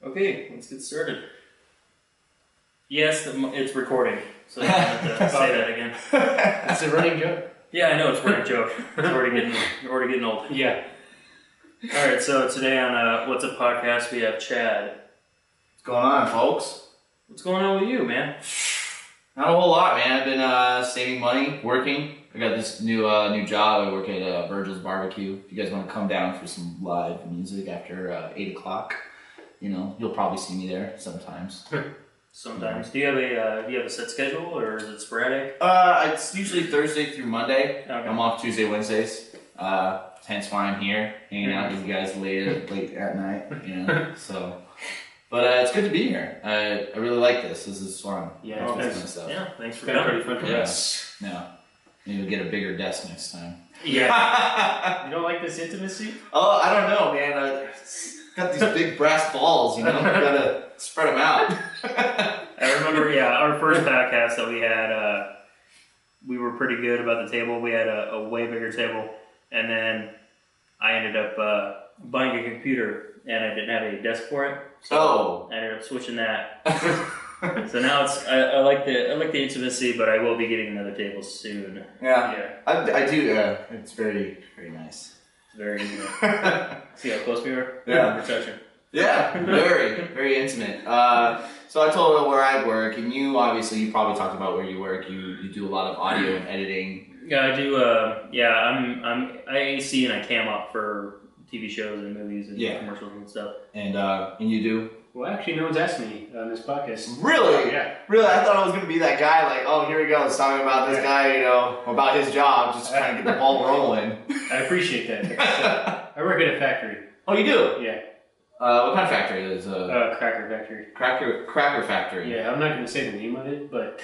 Okay, let's get started. Yes, it's recording, so I don't have to say that again. It's a running joke. Yeah, I know, it's a running joke. It's already getting old. Yeah. Alright, so today on What's Up Podcast, we have Chad. What's going on, folks? What's going on with you, man? Not a whole lot, man. I've been saving money, working. I got this new job. I work at Virgil's Barbecue. If you guys want to come down for some live music after 8 o'clock, you'll probably see me there sometimes. Sometimes. Do you have a set schedule, or is it sporadic? It's usually Thursday through Monday. Okay. I'm off Tuesday, Wednesdays. Hence why I'm here, hanging out with you guys late at night. So, but it's good to be here. I really like this. This is fun. Yeah, thanks for coming. Pretty fun for us. Yeah. Maybe we'll get a bigger desk next time. Yeah. You don't like this intimacy? Oh, I don't know, man. I got these big brass balls, You gotta spread them out. I remember, our first podcast that we had, we were pretty good about the table. We had a way bigger table, and then I ended up buying a computer, and I didn't have a desk for it. So I ended up switching that. So now I like the intimacy, but I will be getting another table soon. Yeah. I do. It's very, very nice. It's very see how close we were? Yeah. We're touching. Yeah, very, very intimate. So I told her where I work, and you probably talked about where you work. You do a lot of audio and editing. Yeah, I do. I'm AC and I cam up for TV shows and movies and commercials and stuff. And you do? Well, actually, no one's asked me on this podcast. Really? Yeah. Really? I thought I was going to be that guy, like, oh, here he goes, talking about this guy, about his job, just trying to get the ball rolling. I appreciate that. I work at a factory. Oh, you do? Yeah. What kind of factory is Cracker factory. Cracker factory. Yeah, I'm not going to say the name of it, but...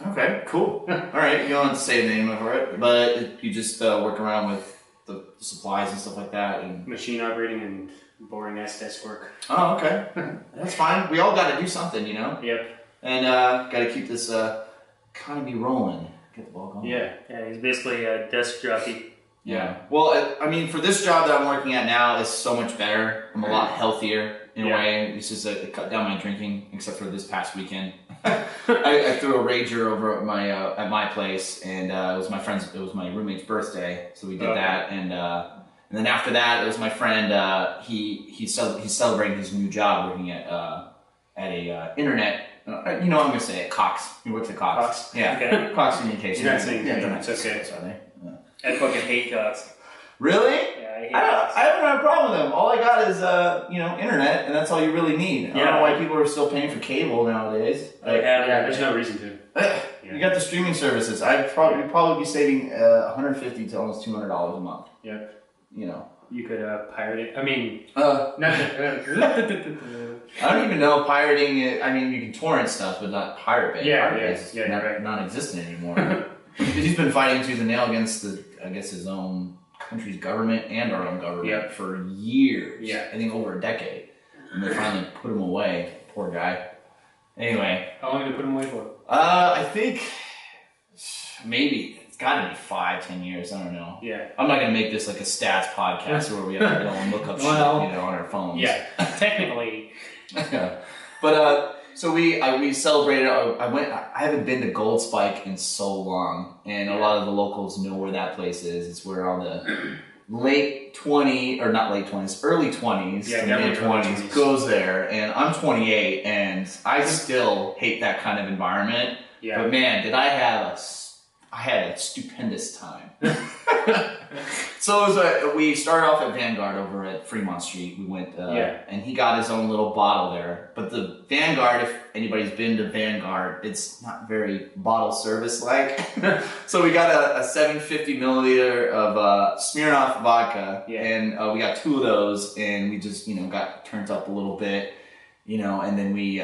Okay, cool. All right, you don't have to say the name of it, but you just work around with the supplies and stuff like that. And machine operating and boring ass desk work. Oh, okay. That's fine. We all got to do something, Yep. And got to keep this economy rolling. Get the ball going. Yeah, he's basically a desk jockey. Yeah. Well, for this job that I'm working at now, it's so much better. I'm a lot healthier in a way. It's just it cut down my drinking, except for this past weekend. I threw a rager over at my place, and it was my roommate's birthday, so we did that, and then after that, it was my friend. He's celebrating his new job working at a internet. I'm gonna say it. Cox. He works at Cox. Yeah. Okay. Cox Communications. You're not saying it's okay. Are they? Yeah. I fucking hate Cox. Really? Yeah, I hate Cox. I haven't had a problem with them. All I got is internet, and that's all you really need. I don't know why people are still paying for cable nowadays. There's no reason to. You got the streaming services. I'd probably be saving $150 to almost $200 a month. Yep. You could pirate it. I mean, I don't even know pirating it. You can torrent stuff, but not pirate base. Right. Non-existent anymore. He's been fighting tooth and nail against his own country's government and our own government for years. Yeah. I think over a decade. And they finally put him away. Poor guy. Anyway. How long did they put him away for? I think maybe it's got to be 5-10 years. I don't know. Yeah. I'm not going to make this like a stats podcast where we have to go and look up shit, on our phones. Yeah. Technically. But so we celebrated. I haven't been to Gold Spike in so long, and a lot of the locals know where that place is. It's where all the early 20s to mid 20s goes there. And I'm 28, and I still hate that kind of environment. Yeah. But man, did I had a stupendous time. So we started off at Vanguard over at Fremont Street. We went, and he got his own little bottle there. But the Vanguard, if anybody's been to Vanguard, it's not very bottle service like. So we got a 750 milliliter of Smirnoff vodka, and we got 2 of those, and we just got turned up a little bit, and then we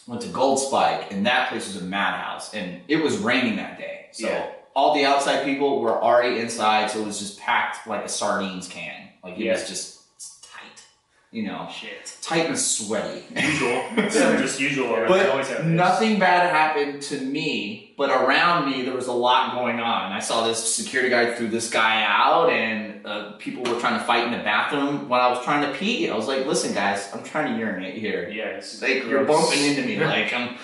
went to Gold Spike, and that place was a madhouse, and it was raining that day, so. All the outside people were already inside, so it was just packed like a sardines can. Like it was just tight, tight and sweaty. Usual, just usual. But nothing bad happened to me. But around me, there was a lot going on. I saw this security guard threw this guy out, and people were trying trying to fight in the bathroom when I was trying to pee. I was like, listen, guys, I'm trying to urinate here. Yeah, it's like you're bumping into me, like I'm,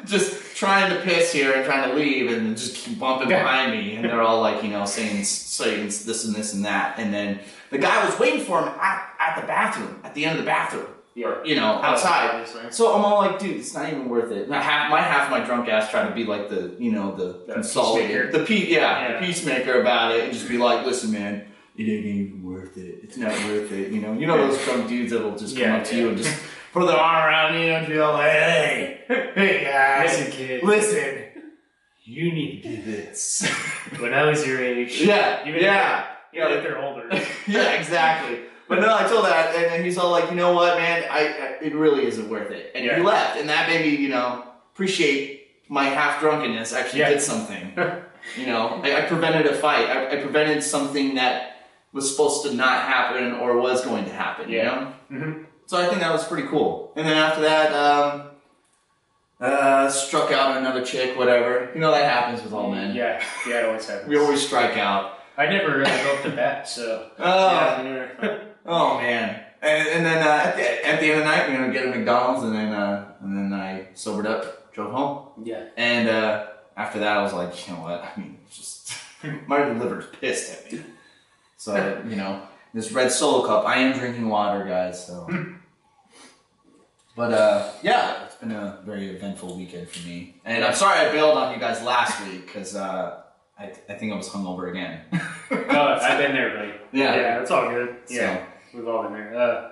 just trying to piss here and trying to leave, and just keep bumping behind me. And they're all like, saying this and this and that. And then the guy was waiting for him at the bathroom, at the end of the bathroom. Yeah. Outside. So I'm all like, dude, it's not even worth it. Half of my drunk ass tried to be like the consolidator, the peacemaker about it, and just be like, listen, man, it ain't even worth it. It's not worth it. You know those drunk dudes that'll just come up to you and just put their arm around you and be like, hey guys, listen, kid, listen, you need to do this. When I was your age, Even if they're older. Yeah, exactly. But no, I told that, and then he's all like, you know what, man, it really isn't worth it. And he left, and that made me, appreciate my half drunkenness actually did something. I prevented a fight. I prevented something that was supposed to not happen or was going to happen, you know? Mm-hmm. So I think that was pretty cool. And then after that, struck out another chick, whatever. That happens with all men. Yeah, it always happens. We always strike out. I never go up to bat, so... Oh man! And then at the end of the night, we're gonna get a McDonald's, and then I sobered up, drove home. Yeah. And after that, I was like, you know what? I mean, just my liver's pissed at me. So this red Solo cup. I am drinking water, guys. So, but it's been a very eventful weekend for me. And I'm sorry I bailed on you guys last week because I think I was hungover again. I've been there, buddy. Yeah, it's all good. Yeah, we've all been there.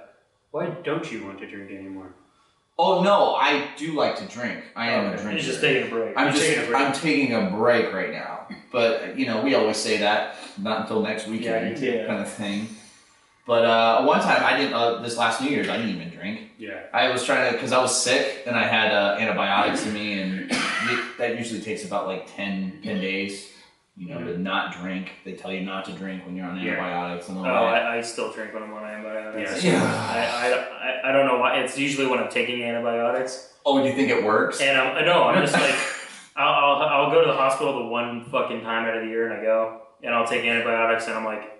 Why don't you want to drink anymore? Oh no, I do like to drink. I am a drinker. You're just taking a break. I'm taking a break right now. But we always say that, not until next weekend kind of thing. But one time I didn't. This last New Year's, I didn't even drink. Yeah. I was trying to, because I was sick and I had antibiotics in me, and that usually takes about like 10 days. To not drink. They tell you not to drink when you're on antibiotics and all that. I still drink when I'm on antibiotics. Yeah. I don't know why. It's usually when I'm taking antibiotics. Oh, do you think it works? And I'm just like, I'll go to the hospital the one fucking time out of the year, and I go, and I'll take antibiotics, and I'm like,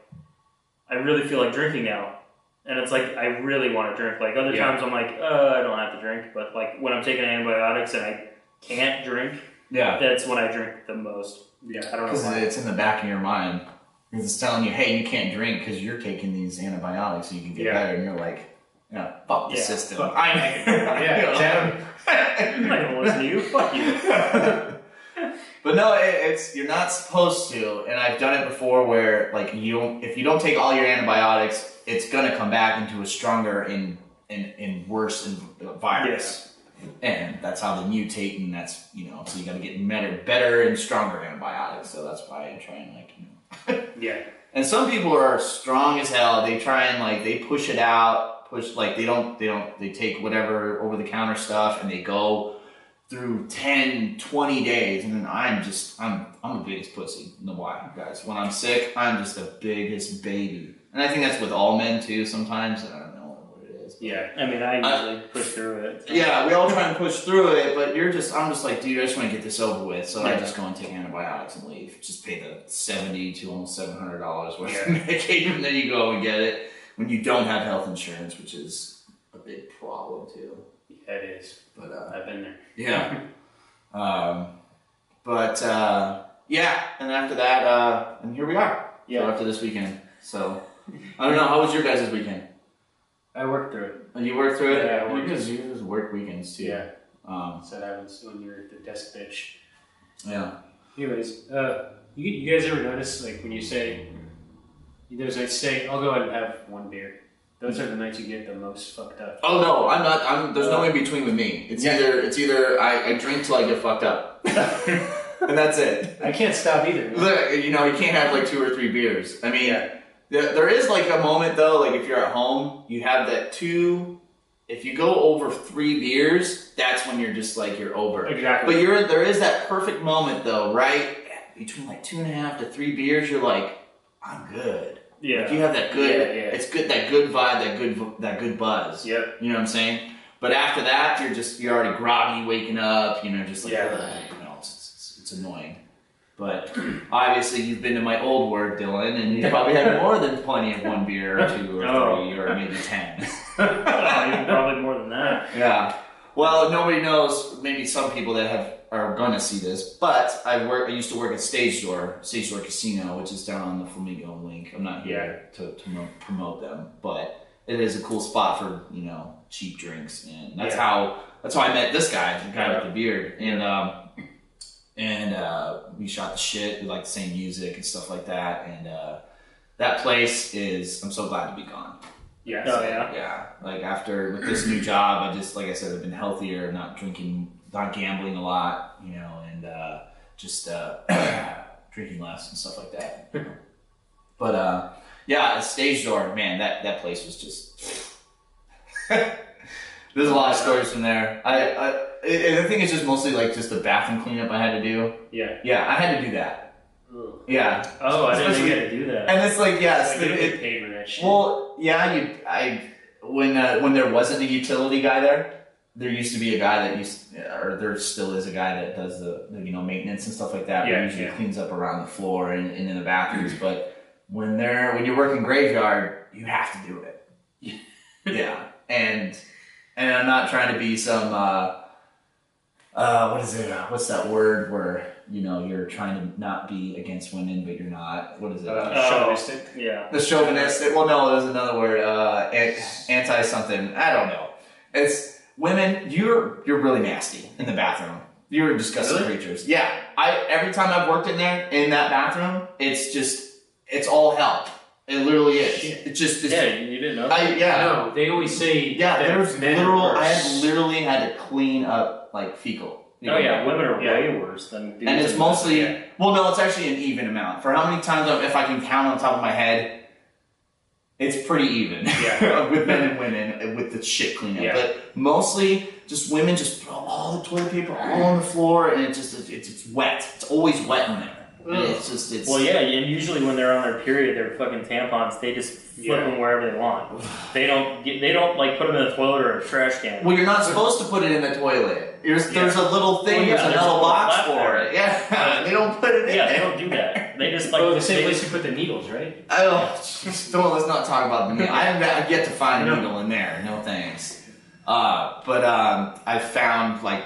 I really feel like drinking now. And it's like, I really want to drink. Like other times I'm like, I don't have to drink. But like when I'm taking antibiotics and I can't drink, that's when I drink the most. Yeah, I don't know. Because it's in the back of your mind. Because it's telling you, hey, you can't drink because you're taking these antibiotics so you can get better. And you're like, fuck the system. I make it. I'm not going to listen to you. Fuck you. But no, it's you're not supposed to. And I've done it before where like if you don't take all your antibiotics, it's going to come back into a stronger and worse virus. Yes. And that's how they mutate, and that's, so you got to get better and stronger antibiotics. So that's why I try and Yeah. And some people are strong as hell. They try and they push it out, they take whatever over the counter stuff and they go through 10, 20 days. And then I'm the biggest pussy. You know why, guys? When I'm sick, I'm just the biggest baby. And I think that's with all men too sometimes. I don't know. Yeah, I mean, I usually push through it. So. Yeah, we all try and push through it, but I'm just like, dude, I just want to get this over with, so I just go and take antibiotics and leave. Just pay the $70 to almost $700 worth of medication, and then you go and get it when you don't have health insurance, which is a big problem too. Yeah, it is. But I've been there. Yeah. And after that, and here we are. Yeah. So after this weekend. So, I don't know, how was your guys' weekend? I worked through it. Oh, you worked through it? Yeah, you just work weekends too. Yeah. So that was when you're the desk bitch. Yeah. Anyways, you guys ever notice, like, when you say, there's a say, I'll go ahead and have one beer. Those are the nights you get the most fucked up. Oh no, I'm not. There's no in between with me. It's either I drink till I get fucked up, and that's it. I can't stop either. Look, you can't have like 2 or 3 beers. I mean. Yeah. There is like a moment though, like if you're at home, you have that 2. If you go over 3 beers, that's when you're just like you're over. Exactly. But there is that perfect moment though, right? Between like 2.5 to 3 beers, you're like, I'm good. Yeah. Like you have that good. Yeah. It's good. That good vibe. That good buzz. Yep. You know what I'm saying? But after that, you're already groggy, waking up. Just like it's annoying. But obviously, you've been to my old work, Dylan, and you probably had more than plenty of 1 beer or 2 or 3 or maybe 10. Even probably more than that. Yeah. Well, nobody knows. Maybe some people that are going to see this, but I used to work at Stage Door Casino, which is down on the Flamingo Link. I'm not here to promote them, but it is a cool spot for cheap drinks, and that's how I met this guy, the guy with the beard, and we shot the shit. We like the same music and stuff like that, and that place I'm so glad to be gone. Yeah. Oh, yeah. Yeah. Like with this new job, like I said, I've been healthier, not drinking, not gambling a lot, and just drinking less and stuff like that. But at Stage Door, man, that place was just. There's a lot of stories from there. I think it's just mostly like just the bathroom cleanup I had to do. Yeah. Yeah, I had to do that. Yeah. Oh, I didn't know you had to do that. And it's like, yeah, you don't get paid for that shit. well, yeah, when there wasn't a utility guy there used to be a guy or there still is a guy that does the maintenance and stuff like that. Yeah, But usually cleans up around the floor and in the bathrooms. But when you're working graveyard, you have to do it. Yeah, and I'm not trying to be some what is it? What's that word where you're trying to not be against women, but you're not. What is it? Chauvinistic. Yeah. The chauvinistic. Well, no, there's another word. Anti something. I don't know. It's women. You're really nasty in the bathroom. You're disgusting creatures. Yeah. Every time I've worked in that bathroom, it's all hell. It literally is. Shit. It's just. You didn't know. No, they always say. Yeah, there's literal. I had literally had to clean up like fecal. Oh yeah, women are way worse than dudes. And it's mostly, well, no, it's actually an even amount. For how many times, if I can count on top of my head, it's pretty even. Yeah. With men and women, with the shit cleanup. Yeah. But mostly, just women just throw all the toilet paper all on the floor, and it's wet. It's always wet in there. And it's well, yeah, and usually when they're on their period, their fucking tampons, they just flip them wherever they want. They don't like put them in the toilet or a trash can. Well, you're not supposed to put it in the toilet. There's a little thing, there's a little box for it. Yeah, they don't put it in there. They don't do that. They just the same place you put the needles, right? Let's not talk about the needle. I've yet to find a needle in there. No thanks. But I found like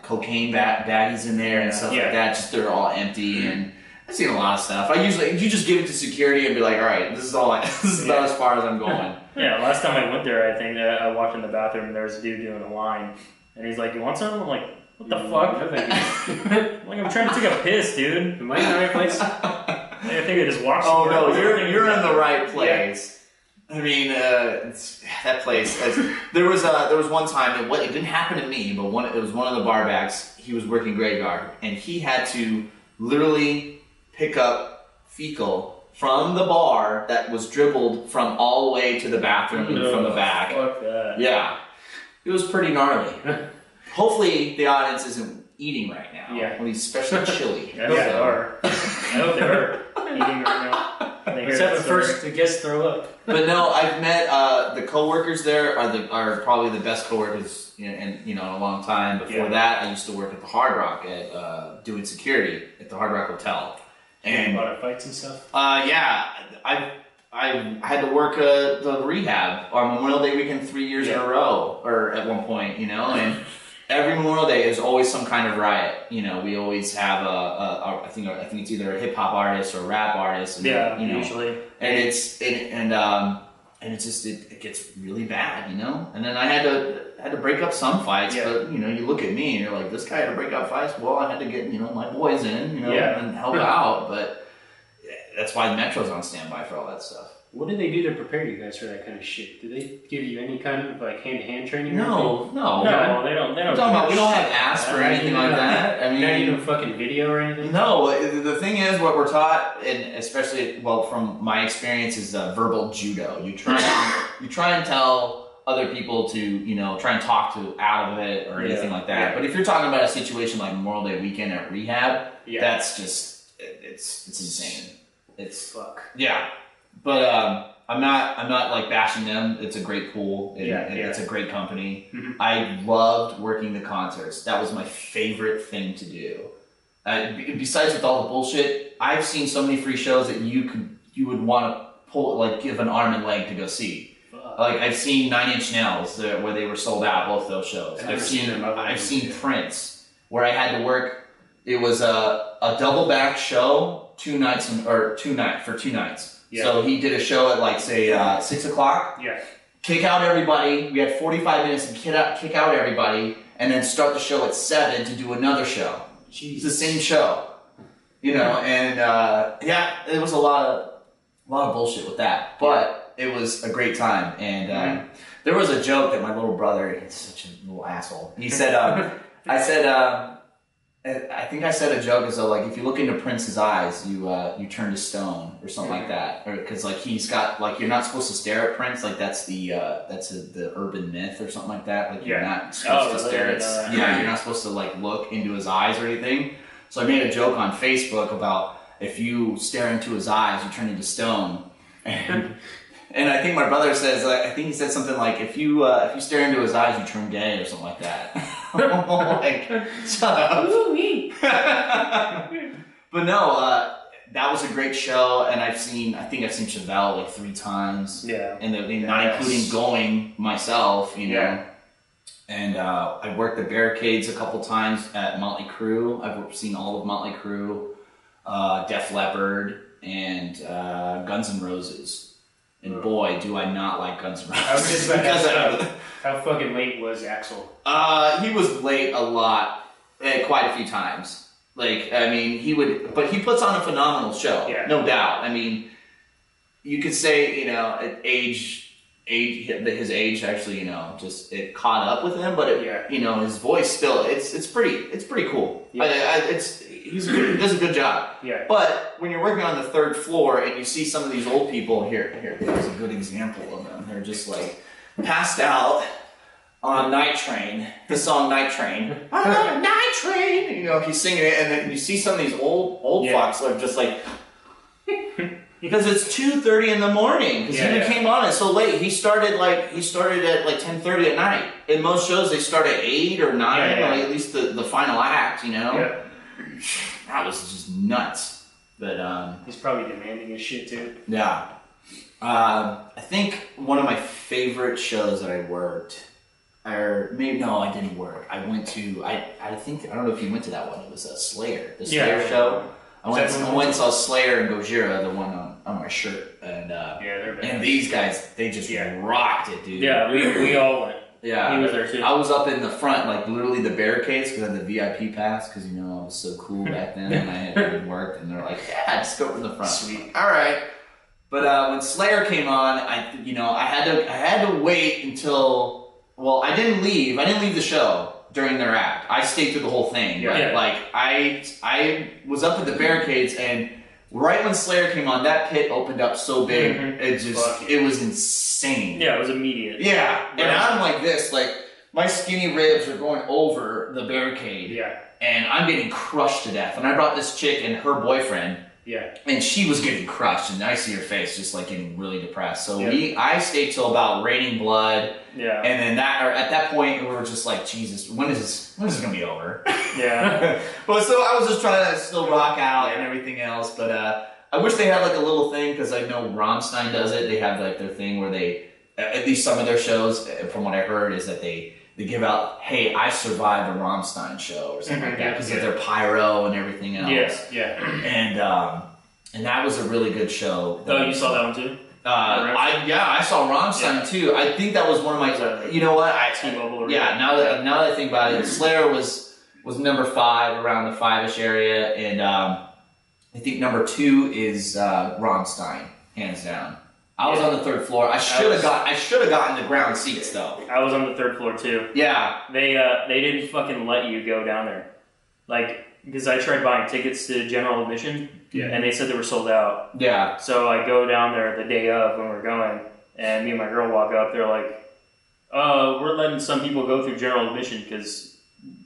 cocaine baggies in there and stuff like that. Just they're all empty, and I've seen a lot of stuff. You just give it to security and be like, all right, this is about as far as I'm going. Yeah, last time I went there, I think I walked in the bathroom and there was a dude doing a line, and he's like, "You want some?" I'm like, "What the fuck?" No, thank you. Like, I'm trying to take a piss, dude. Am I in the right place? I think I just walked. Oh no, you're in the right place. Yeah. I mean, that place. There was one time it didn't happen to me, but it was one of the bar backs. He was working graveyard, and he had to literally pick up fecal from the bar that was dribbled from all the way to the bathroom and from the back. Fuck that. Yeah, it was pretty gnarly. Hopefully, the audience isn't eating right now. Yeah, well, especially chili. I hope they are. I hope they are eating right now. Except the first the guests throw up. But no, I've met the coworkers there are probably the best coworkers in a long time. Before that, I used to work at the Hard Rock at doing security at the Hard Rock Hotel. And a lot of fights and stuff. I had to work the Rehab on Memorial Day weekend 3 years in a row, or at one point, and every Memorial Day is always some kind of riot. We always have I think it's either a hip hop artist or a rap artist. And, usually. And it gets really bad, And then I had to break up some fights, but you look at me and you're like, this guy had to break up fights. Well, I had to get my boys in, and help out. But that's why Metro's on standby for all that stuff. What do they do to prepare you guys for that kind of shit? Do they give you any kind of hand-to-hand training? No, they don't. We don't have apps or anything like that. I mean, not even fucking video or anything. No, the thing is, what we're taught, and especially from my experience, is verbal judo. You try and tell other people to try and talk to out of it or anything like that. Yeah. But if you're talking about a situation like Memorial Day weekend at Rehab, that's just it's insane. It's fuck. Yeah. But I'm not like bashing them. It's a great pool. It's a great company. Mm-hmm. I loved working the concerts. That was my favorite thing to do. Besides with all the bullshit, I've seen so many free shows that you would want to pull, like, give an arm and leg to go see. Like, I've seen 9 Inch Nails where they were sold out, both those shows. I've seen Prince where I had to work. It was a double back show, 2 nights for 2 nights. Yeah. So he did a show at, like, say 6 o'clock. Yeah. Kick out everybody. We had 45 minutes to kick out everybody, and then start the show at 7 to do another show. Jeez. It's the same show, you know. And it was a lot of bullshit with that, but it was a great time. And there was a joke that my little brother, he's such a little asshole. He said, I think I said a joke as though, like, if you look into Prince's eyes, you turn to stone or something like that, or because, like, he's got, like, you're not supposed to stare at Prince, like, that's the urban myth or something like that, like, you're not supposed to stare at, you're not supposed to, like, look into his eyes or anything. So I made a joke on Facebook about if you stare into his eyes, you turn into stone, and I think my brother says, I think he said something like, if you stare into his eyes, you turn gay or something like that. Like, shut up. But no, that was a great show, and I think I've seen Chevelle like 3 times. Yeah. And not including going myself, you know. Yeah. And I worked the barricades a couple times at Motley Crue. I've seen all of Motley Crue, Def Leppard, and Guns N' Roses. And boy, do I not like Guns N' Roses. I was just about to ask how fucking late was Axl? He was late a lot, quite a few times. Like, I mean, but he puts on a phenomenal show, no doubt. I mean, you could say, you know, his age actually, you know, just it caught up with him, but you know, his voice still, it's pretty cool. Yeah. He does a good job. Yeah. But when you're working on the 3rd floor and you see some of these old people here's a good example of them. They're just like passed out on Night Train, the song Night Train. Night Train! You know, he's singing it, and then you see some of these old fucks that are just like, because it's 2:30 in the morning, because he came on it so late. He started at like 10:30 at night. In most shows, they start at 8 or 9, or at least the final act, you know? Yeah. That was just nuts. But he's probably demanding his shit too. Yeah. I think one of my favorite shows that I worked, or maybe no, I didn't work. I went to I don't know if you went to that one. It was a Slayer, the Slayer show. I went and saw Slayer and Gojira, the one on my shirt, and these guys, they just rocked it, dude. Yeah, we all went. Yeah, he was there too. I was up in the front, like literally the barricades, because I had the VIP pass, because you know I was so cool back then, and I had worked, and they're like, yeah, just go in the front. Sweet. All right. But when Slayer came on, I had to wait until, well, I didn't leave the show during their act. I stayed through the whole thing. Yeah. Right? Like I was up at the barricades, and right when Slayer came on, that pit opened up so big, it was insane. Yeah, it was immediate. Yeah, and I'm like this, like my skinny ribs are going over the barricade. Yeah, and I'm getting crushed to death. And I brought this chick and her boyfriend. Yeah, and she was getting crushed, and I see her face just like getting really depressed. So I stayed till about Raining Blood. Yeah, and then at that point we were just like, Jesus, when is this gonna be over? Yeah, but so I was just trying to still rock out and everything else. But I wish they had like a little thing, because I know Rammstein does it. They have like their thing where they, at least some of their shows, from what I heard, is that they give out, hey, I survived a Rammstein show or something like that, because of their pyro and everything else. Yes, yeah. And that was a really good show. Oh, you saw that one too? I saw Rammstein too. I think that was one of my. You know what? TMobile Arena. Yeah. Now that I think about it, Slayer was number 5, around the 5-ish area, and I think number 2 is Rammstein, hands down. I was on the 3rd floor. I should have gotten the ground seats though. I was on the 3rd floor too. Yeah. They didn't fucking let you go down there, like, because I tried buying tickets to general admission. Yeah. And they said they were sold out. Yeah. So I go down there the day of when we're going, and me and my girl walk up. They're like, we're letting some people go through general admission because.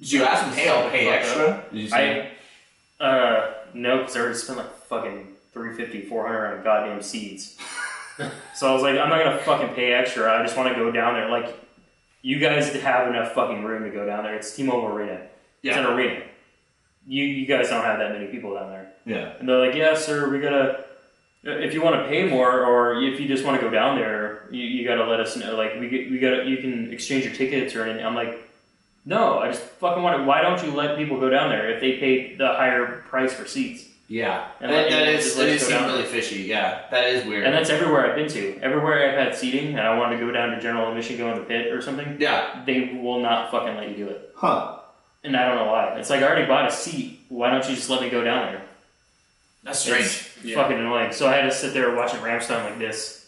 Did you ask them, hey, I'll pay extra? Did you say no, because I already spent like fucking $350, $400 on goddamn seats. So I was like, I'm not going to fucking pay extra. I just want to go down there. Like, you guys have enough fucking room to go down there. It's T-Mobile Arena. Yeah. It's an arena. you guys don't have that many people down there. Yeah. And they're like, yeah, sir, we gotta. If you want to pay more, or if you just want to go down there, you gotta let us know. Like we gotta, you can exchange your tickets or anything. I'm like, no, I just fucking want to. Why don't you let people go down there if they pay the higher price for seats? Yeah, And that is really fishy. Yeah, that is weird. And that's everywhere I've been to. Everywhere I've had seating, and I wanted to go down to general admission, go in the pit or something. Yeah, they will not fucking let you do it. Huh? And I don't know why. It's like I already bought a seat. Why don't you just let me go down there? That's strange. Fucking annoying. So I had to sit there watching Rammstein like this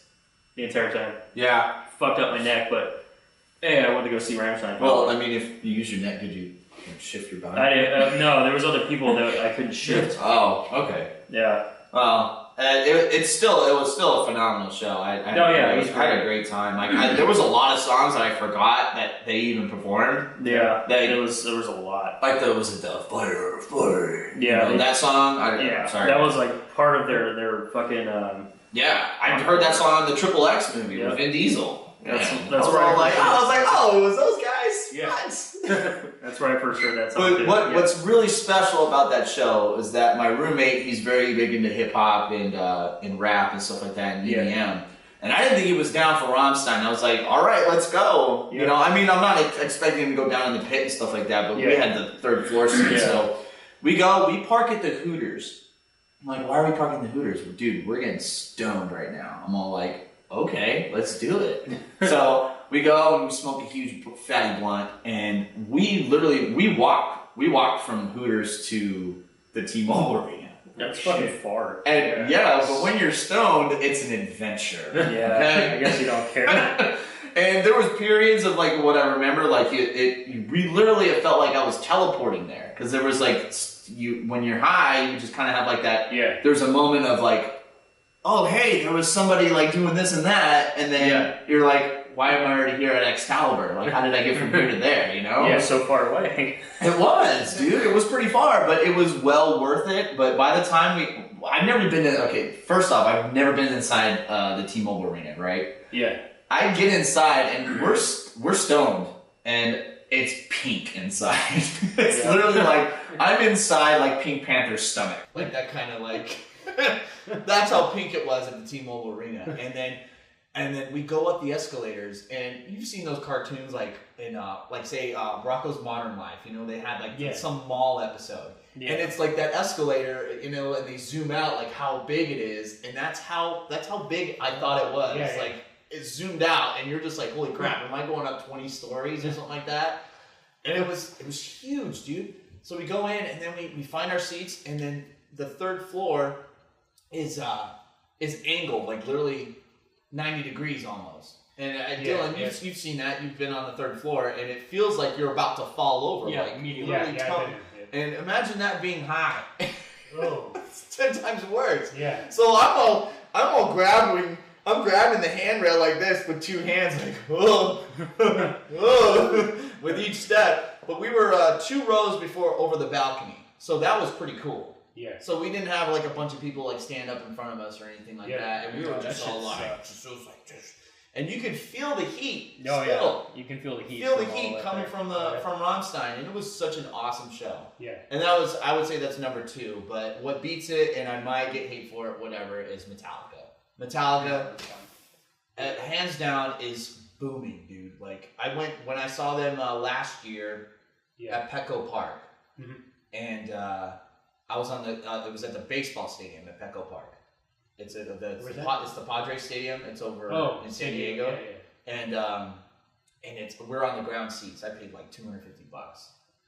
the entire time. Yeah, fucked up my neck, but hey, I wanted to go see Rammstein. Well, I mean, if you use your neck, could you shift your body? I didn't. No, there was other people that I couldn't shift. Oh, okay. Yeah. Well, it was still a phenomenal show. I had a great time. Like there was a lot of songs that I forgot that they even performed. Yeah, there was a lot. Like there was the fire. Yeah, that song. Sorry, that was like part of their fucking. Yeah, I heard that song on the Triple X movie with Vin Diesel. That's where I was like, oh, it was those guys. Yeah. That's where I first heard that song. But what's really special about that show is that my roommate, he's very big into hip hop and rap and stuff like that and EDM. And I didn't think he was down for Rammstein. I was like, all right, let's go. Yeah. You know, I mean, I'm not expecting him to go down in the pit and stuff like that, but we had the third floor seat, so we park at the Hooters. I'm like, why are we parking the Hooters? Dude, we're getting stoned right now. I'm all like, okay, let's do it. So we go and we smoke a huge fatty blunt, and we walked from Hooters to the T-Mobile Arena. That's fucking far. And but when you're stoned, it's an adventure. Yeah, okay? I guess you don't care. And there was periods of like what I remember, like it felt like I was teleporting there, because there was like when you're high, you just kind of have like that. Yeah. There's a moment of like, oh hey, there was somebody like doing this and that, and then you're like, why am I already here at Excalibur? Like, how did I get from here to there? You know? Yeah, so far away. It was, dude. It was pretty far, but it was well worth it. But by the time I've never been to. Okay, first off, I've never been inside the T-Mobile Arena, right? Yeah. I get inside and we're stoned and it's pink inside. It's literally like I'm inside like Pink Panther's stomach, like that kind of like. That's how pink it was at the T-Mobile Arena, and then we go up the escalators, and you've seen those cartoons like in say Rocko's Modern Life. You know, they had like some mall episode, and it's like that escalator, you know, and they zoom out like how big it is, and that's how big I thought it was. Like it zoomed out, and you're just like, holy crap, am I going up 20 stories or something like that? And it was huge, dude. So we go in, and then we find our seats, and then the third floor is angled like literally 90 degrees almost. And Dylan, you've seen that. You've been on the third floor, and it feels like you're about to fall over. Yeah, like immediately. And imagine that being high. Oh, it's 10 times worse. Yeah. So I'm grabbing the handrail like this with two hands, like with each step. But we were 2 rows over the balcony, so that was pretty cool. Yeah. So we didn't have like a bunch of people like stand up in front of us or anything like that, and we were just all like, and you could feel the heat. Oh yeah, you can feel the heat. Coming from Rammstein, and it was such an awesome show. Yeah. And I would say that's number 2. But what beats it, and I might get hate for it, whatever, is Metallica. Metallica, hands down, is booming, dude. Like when I saw them last year at Petco Park, and. I was on it was at the baseball stadium at Petco Park. It's the Padres Stadium. It's over in San Diego. Yeah. And we're on the ground seats. I paid like $250.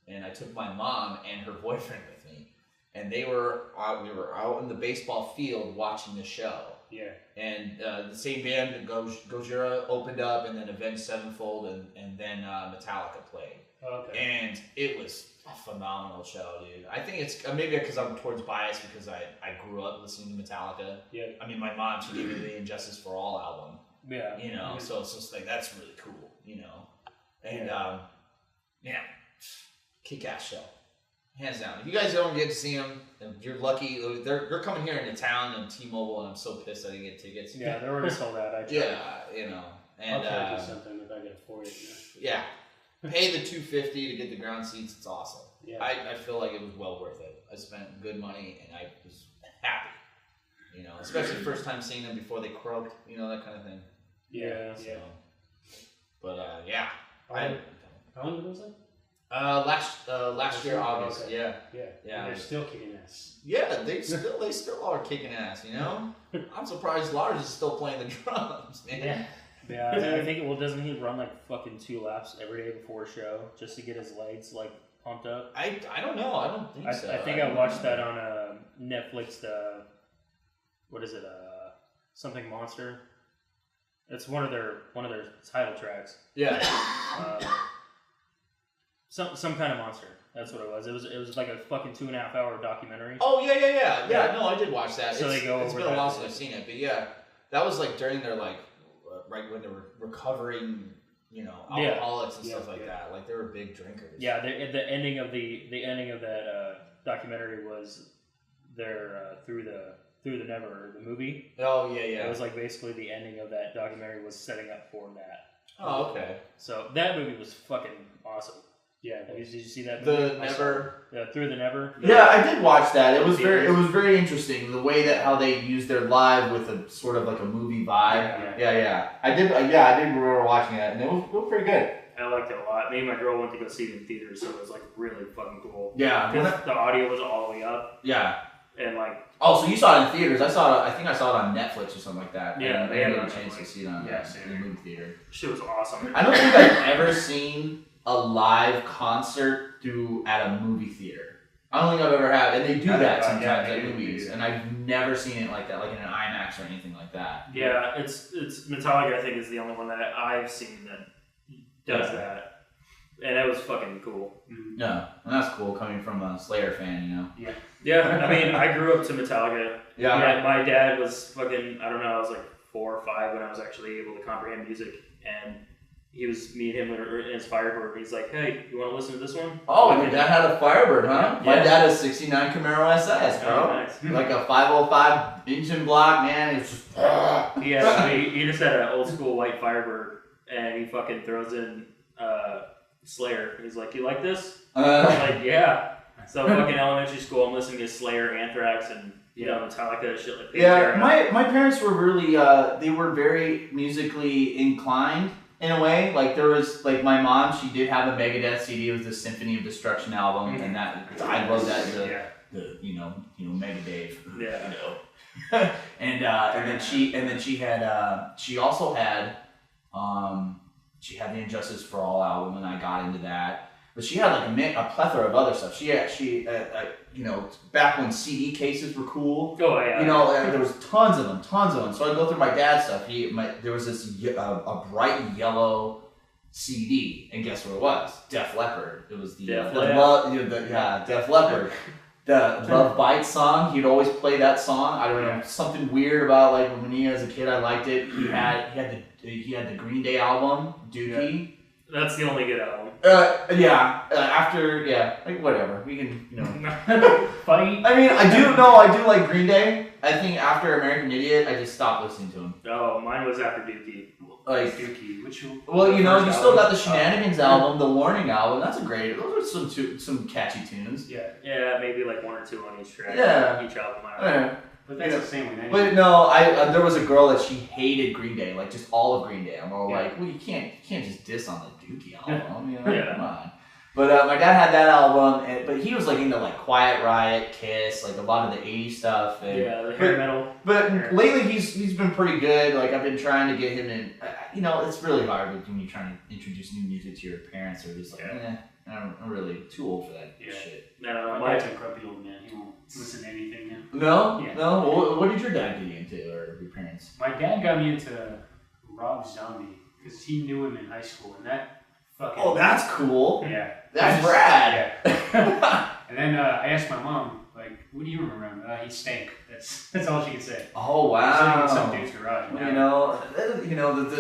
And I took my mom and her boyfriend with me. And we were out in the baseball field watching the show. Yeah. And the same band, Gojira, opened up, and then Avenged Sevenfold, and then Metallica played. Okay. And it was a phenomenal show, dude. I think it's maybe because I'm towards bias because I grew up listening to Metallica. Yeah. I mean, my mom, she gave me the Injustice for All album. Yeah. You know, so it's just like, that's really cool, you know. And, kick-ass show. Hands down. If you guys don't get to see them, you're lucky. They're coming here into town on T-Mobile, and I'm so pissed I didn't get tickets. Yeah, they're already sold out. Yeah, you know. And, I'll try to do something if I can afford it. Yeah. pay the $250 to get the ground seats. It's awesome. Yeah. I feel like it was well worth it. I spent good money and I was happy. You know, especially first time seeing them before they croaked. You know, that kind of thing. Yeah. So, but yeah. How long was that? Last year August. Okay. Yeah. And they're still kicking ass. Yeah, they still are kicking ass. You know, I'm surprised Lars is still playing the drums, man. Yeah, I think. Well, doesn't he run like fucking 2 laps every day before a show just to get his legs like pumped up? I don't know. I don't think so. I think I watched that on Netflix. What is it? Something Monster. It's one of their title tracks. Yeah. Some kind of monster. That's what it was. It was like a fucking 2.5 hour documentary. Oh yeah. No, I did watch that. So it's over been a while since I've seen it, but yeah, that was like during their like right when they were recovering, you know, alcoholics and stuff like that. Like they were big drinkers. Yeah, the ending of that documentary was their Through the Never, the movie. Oh yeah. It was like basically the ending of that documentary was setting up for that. Oh okay. So that movie was fucking awesome. Yeah. Did you see that movie? Through the Never. Yeah, I did watch that. It was very interesting the way that how they used their live with a sort of like a movie vibe. Yeah. I did remember watching that, and it was pretty good. I liked it a lot. Me and my girl went to go see it in theaters, so it was like really fucking cool. Yeah, because the audio was all the way up. Yeah. And like. Oh, so you saw it in theaters? I think I saw it on Netflix or something like that. Yeah, they had a chance to see it on in the movie theater. Shit was awesome. I don't think I've ever seen a live concert at a movie theater. I don't think I've ever had, and they do that sometimes at movies, and I've never seen it like that, like in an IMAX or anything like that. Yeah, it's Metallica. I think is the only one that I've seen that does that, and it was fucking cool. Yeah, and that's cool coming from a Slayer fan, you know. Yeah. I mean, I grew up to Metallica. Yeah. My dad was fucking. I don't know. I was like 4 or 5 when I was actually able to comprehend music, and he was me and him in his Firebird. He's like, "Hey, you want to listen to this one?" Oh, your dad had a Firebird, huh? Yeah. My dad has 69 Camaro SS, bro. Oh, nice. Like a 505 engine block, man. It's just. He just had an old school white Firebird, and he fucking throws in Slayer. He's like, "You like this?" I'm like, "Yeah." So fucking elementary school, I'm listening to Slayer, Anthrax, and Metallica, shit like that. Yeah, my parents were really they were very musically inclined in a way. Like there was like my mom, she did have a Megadeth CD. It was the Symphony of Destruction album, and that I love that the you know Mega Dave. Yeah. You know. and then she also had the Injustice for All album, and I got into that. But she had like a plethora of other stuff. She back when CD cases were cool. Oh yeah. You know, there was tons of them. So I'd go through my dad's stuff. There was this a bright yellow CD, and guess what it was? Def Leppard. It was Def Leppard. The Love Bites song. He'd always play that song. I don't know, something weird about like when he was a kid. I liked it. He had the Green Day album, Dookie. Yeah. That's the only good album. Like whatever. We can, Funny. I mean, I do like Green Day. I think after American Idiot, I just stopped listening to him. Oh, mine was after Dookie. Like Dookie, which you still got the Shenanigans album, the Warning album. That's those are some catchy tunes. Yeah, maybe like 1 or 2 on each track. Yeah. Each album. Yeah. But that's the same with But no, there was a girl that she hated Green Day, like just all of Green Day. I'm all like, well, you can't just diss on the Dookie album, come on. But my dad had that album, but he was like into like Quiet Riot, Kiss, like a lot of the '80s stuff. And, the hair metal. But lately he's been pretty good. Like I've been trying to get him in. It's really hard when you're trying to introduce new music to your parents. They're just like, I'm really too old for that shit. My dad's a grumpy old man. He won't listen to anything now. No? Yeah. No? What did your dad get you into, or your parents? My dad got me into Rob Zombie because he knew him in high school, and that fucking... Oh, that's cool. Yeah. That's rad. Yeah. And then I asked my mom, like, what do you remember him? He stank. That's all she could say. Oh, wow. He was living in some dude's garage.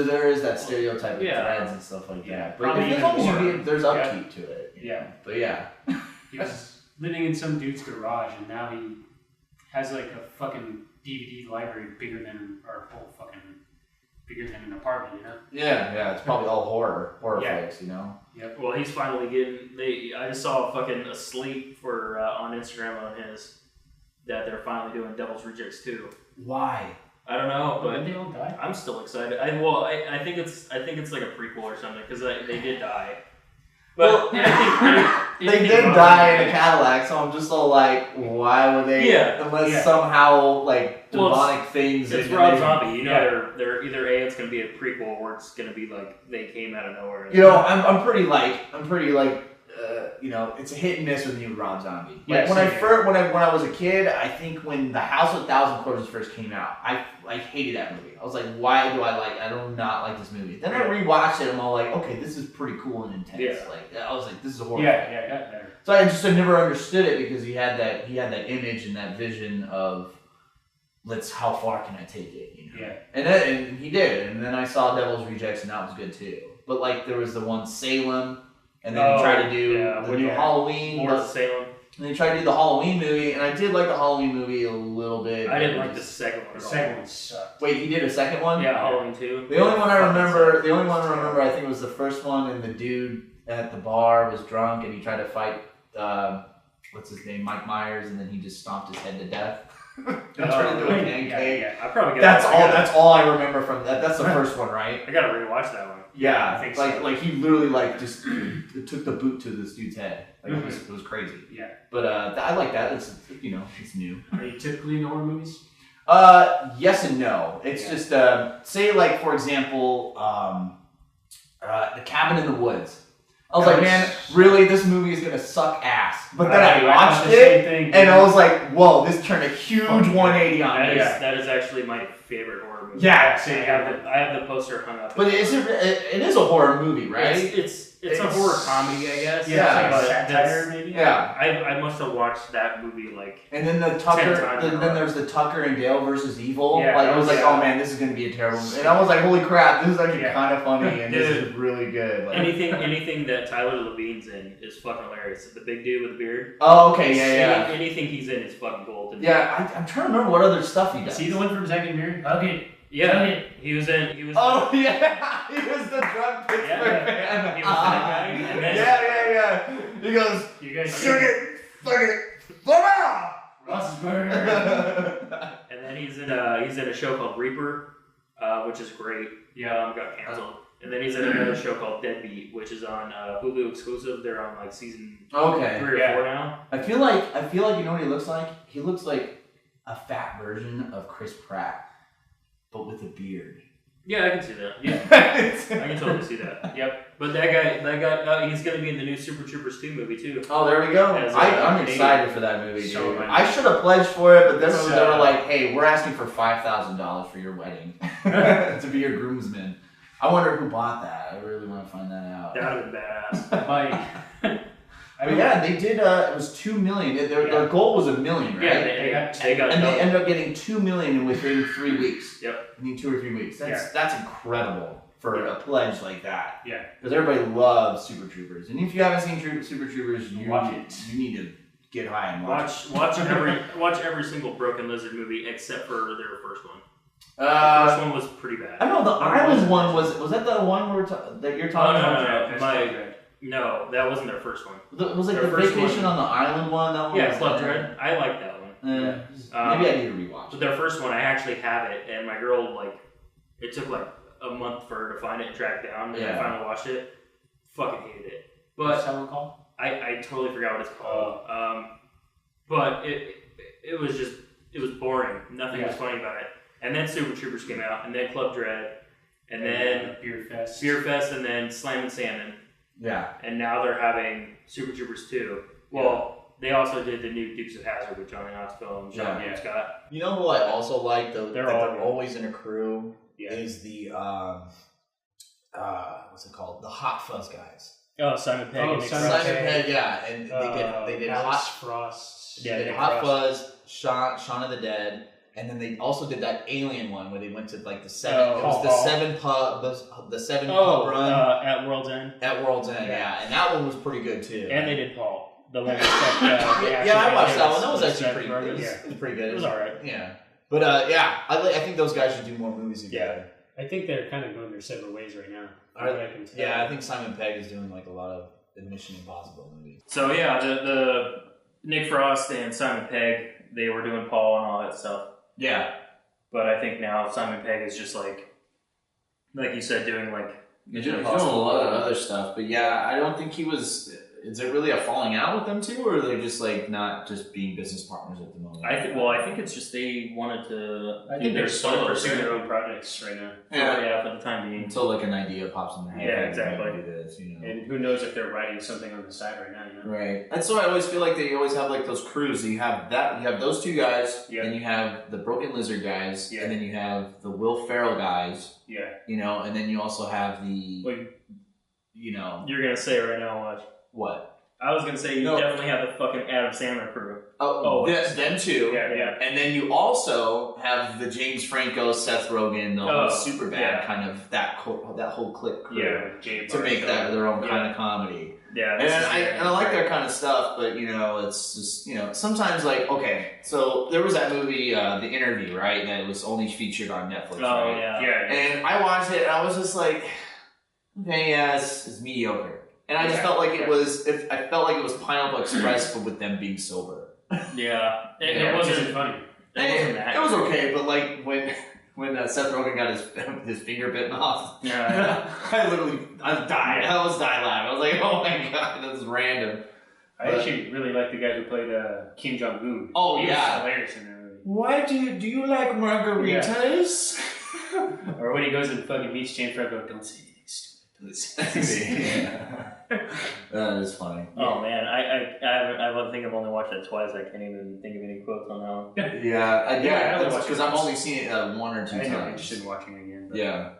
There is that stereotype of dreads and stuff like that. But as long as there's upkeep to it. Yeah. But yeah. He was living in some dude's garage, and now he has like a fucking DVD library bigger than an apartment, Yeah, it's probably all horror flicks, Yeah, Yep. Well, he's finally getting. I just saw a slate for on Instagram on his that they're finally doing Devil's Rejects 2. Why? I don't know, but they all die. I'm still excited. I think it's like a prequel or something because they did die. But They did die in a Cadillac, so I'm just all like, why would they? Yeah. Unless somehow like demonic things. It's Rob Zombie. They're either it's going to be a prequel or it's going to be like they came out of nowhere. I'm pretty it's a hit and miss with me with Rob Zombie. Like when I was a kid, I think when The House of 1,000 Corpses first came out, I hated that movie. I was like, why do I do not like this movie? Then I rewatched it and I'm all like, okay, this is pretty cool and intense. Yeah. Like I was like, this is a horror. Yeah, it got better. So I never understood it because he had that image and that vision of how far can I take it? Yeah. And he did. And then I saw Devil's Rejects and that was good too. But like there was the one Salem. And then he tried to do the new Halloween. More Salem. And they tried to do the Halloween movie, and I did like the Halloween movie a little bit. I didn't like the second one. The second one sucked. Wait, he did a second one? Yeah, Halloween 2. The only one I remember, I think, was the first one, and the dude at the bar was drunk, and he tried to fight, what's his name, Mike Myers, and then he just stomped his head to death. Turned into a pancake. Yeah, I probably got That's all I remember from that. That's the first one, right? I gotta rewatch that one. Yeah, I think like he literally just took the boot to this dude's head. Like it was crazy. Yeah, but I like that. It's it's new. Are you typically in horror movies? Yes and no. It's just say like for example, The Cabin in the Woods. I was like, man, really, this movie is gonna suck ass. But then I watched it, and I was like, whoa, this turned a huge 180 on me. That is actually my favorite horror movie. Yeah, I have the poster hung up. But it is a horror movie, right? It's a horror comedy, I guess. Yeah, it's like a satire, maybe. Yeah, I must have watched that movie like. And then then there's the Tucker and Dale versus Evil. Yeah, I was like, oh man, this is gonna be a terrible movie. And I was like, holy crap, this is actually kind of funny, and this is really good. Like, anything that Tyler Levine's in is fucking hilarious. The big dude with the beard. Oh, okay, yeah. Anything he's in is fucking gold. Yeah, I'm trying to remember what other stuff he does. Is he the one from Zack and Miri? Okay. Yeah, he was. Oh yeah, he was the drunk Pittsburgh fan. He was that guy. And then, yeah. He goes, you guys suck it, fuck it, out. Ross's burger. And then he's in a show called Reaper, which is great. Yeah, got canceled. And then he's in another show called Deadbeat, which is on Hulu exclusive. They're on like season 3 or 4 now. I feel like you know what he looks like. He looks like a fat version of Chris Pratt. But with a beard. Yeah, I can see that. Yeah, I can totally see that. Yep. But that guy, he's going to be in the new Super Troopers 2 movie too. Oh, there we go. I'm excited for that movie, dude. I should have pledged for it, but then they were like, "Hey, we're asking for $5,000 for your wedding to be your groomsman." I wonder who bought that. I really want to find that out. That would have been badass. But yeah, they did. It was $2 million. Their goal was $1 million, right? Yeah, they got. And they ended up getting $2 million within 3 weeks. Yep. I mean, 2 or 3 weeks. That's incredible for a pledge like that. Yeah. Because everybody loves Super Troopers, and if you haven't seen Super Troopers, you need to get high and watch every single Broken Lizard movie except for their first one. The first one was pretty bad. I know the Island one was that the one that you're talking about? No, that wasn't their first one. Was like the Vacation on the Island one? That one. Yeah, Club Dread. I like that one. Maybe I need to rewatch. But their first one, I actually have it, and my girl it took like a month for her to find it and track down, and I finally watched it. Fucking hated it. But what's that one called? I totally forgot what it's called. But it was boring. Nothing was funny about it. And then Super Troopers came out, and then Club Dread, and then Beer Fest, and then Slam and Salmon. Yeah. And now they're having Super Troopers 2. Well, they also did the new Dukes of Hazzard with Johnny Knoxville and Sean Scott. You know who I also like? They're always in a crew is the what's it called? The Hot Fuzz guys. Oh, Simon Pegg. Simon Pegg, yeah, and they did Alex Frost. Yeah, they did Hot Fuzz, Shaun of the Dead. And then they also did that Alien one where they went to like the seven. It was the seven pub run at World's End. At World's End, yeah, and that one was pretty good too. And they did Paul, the one. I watched that one. That was actually pretty good. It was pretty good. It was alright. Yeah, but I think those guys should do more movies together. I think they're kind of going their separate ways right now. I think Simon Pegg is doing like a lot of the Mission Impossible movies. So yeah, the Nick Frost and Simon Pegg, they were doing Paul and all that stuff. Yeah. But I think now Simon Pegg is just like you said, doing like He's doing a lot of other stuff, but yeah, I don't think he was. Is there really a falling out with them two, or are they just like not just being business partners at the moment? I think it's just they wanted to. I think they're still pursuing their own projects right now. Yeah, for the time being. Until like an idea pops in their head. Yeah, exactly. Do this, you know. And who knows if they're writing something on the side right now? You know? Right. That's why I always feel like they always have like those crews. You have those two guys, then you have the Broken Lizard guys, and then you have the Will Ferrell guys. Yeah. You know, and then you also have the. Well, you know. You're gonna say it right now, watch. What? I was gonna say you definitely have the fucking Adam Sandler crew. Them two. Yeah. And then you also have the James Franco, Seth Rogen, the whole Superbad kind of that whole clique crew. Yeah, to make that their own kind of comedy. Yeah, and I like their kind of stuff, but you know, it's just sometimes like so there was that movie, The Interview, right? That was only featured on Netflix. Oh right? yeah. And I watched it, and I was just like, okay, yeah, it's mediocre. And I just felt like it was. I felt like it was Pineapple Express, but with them being sober. Yeah, it wasn't funny. It was okay, but like when Seth Rogen got his finger bitten off, I died. I was dying laughing. I was like, oh my god, this is random. I actually really like the guy who played Kim Jong Un. Oh, he yeah, was hilarious in that movie. Why do you like margaritas? Or when he goes and fucking meets James Franco, don't say anything stupid. That is funny. Oh man, I think I've only watched that twice. I can't even think of any quotes on that one. Yeah, because I've only seen it one or two times. I'm interested in watching it again. Yeah.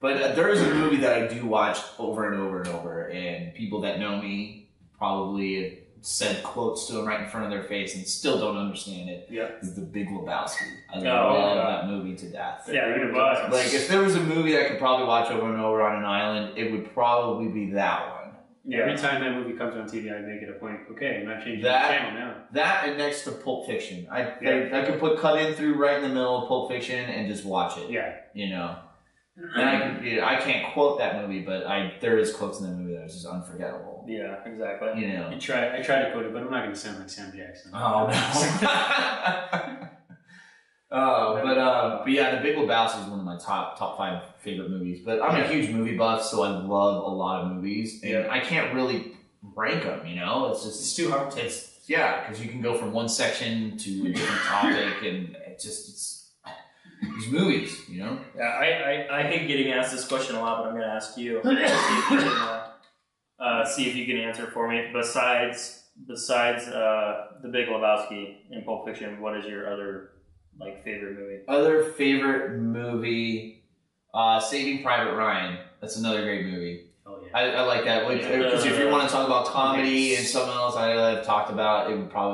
But there is a movie that I do watch over and over and over, and people that know me probably said quotes to them right in front of their face and still don't understand it. Yeah. Is The Big Lebowski. I love that movie to death. Yeah, like if there was a movie that I could probably watch over and over on an island, it would probably be that one. Yeah. Every time that movie comes on TV, I make it a point. Okay, I'm not changing the channel now. That and next to Pulp Fiction, I could put Cut In Through right in the middle of Pulp Fiction and just watch it. Yeah, you know. And I can't quote that movie, but there is quotes in the movie that are just unforgettable. Yeah, exactly. You know, I try to quote it, but I'm not going to sound like Sam Jackson. Oh no. But yeah, The Big Lebowski is one of my top 5 favorite movies. But I'm a huge movie buff, so I love a lot of movies, and I can't really rank them. You know, it's too hard. Because you can go from one section to a different topic, and it's these movies. You know. Yeah, I hate getting asked this question a lot, but I'm going to ask you. See if you can answer for me. Besides The Big Lebowski and Pulp Fiction, what is your other favorite movie? Other favorite movie, Saving Private Ryan. That's another great movie. Oh yeah, I like that because if you want to talk about comedy and something else I've talked about,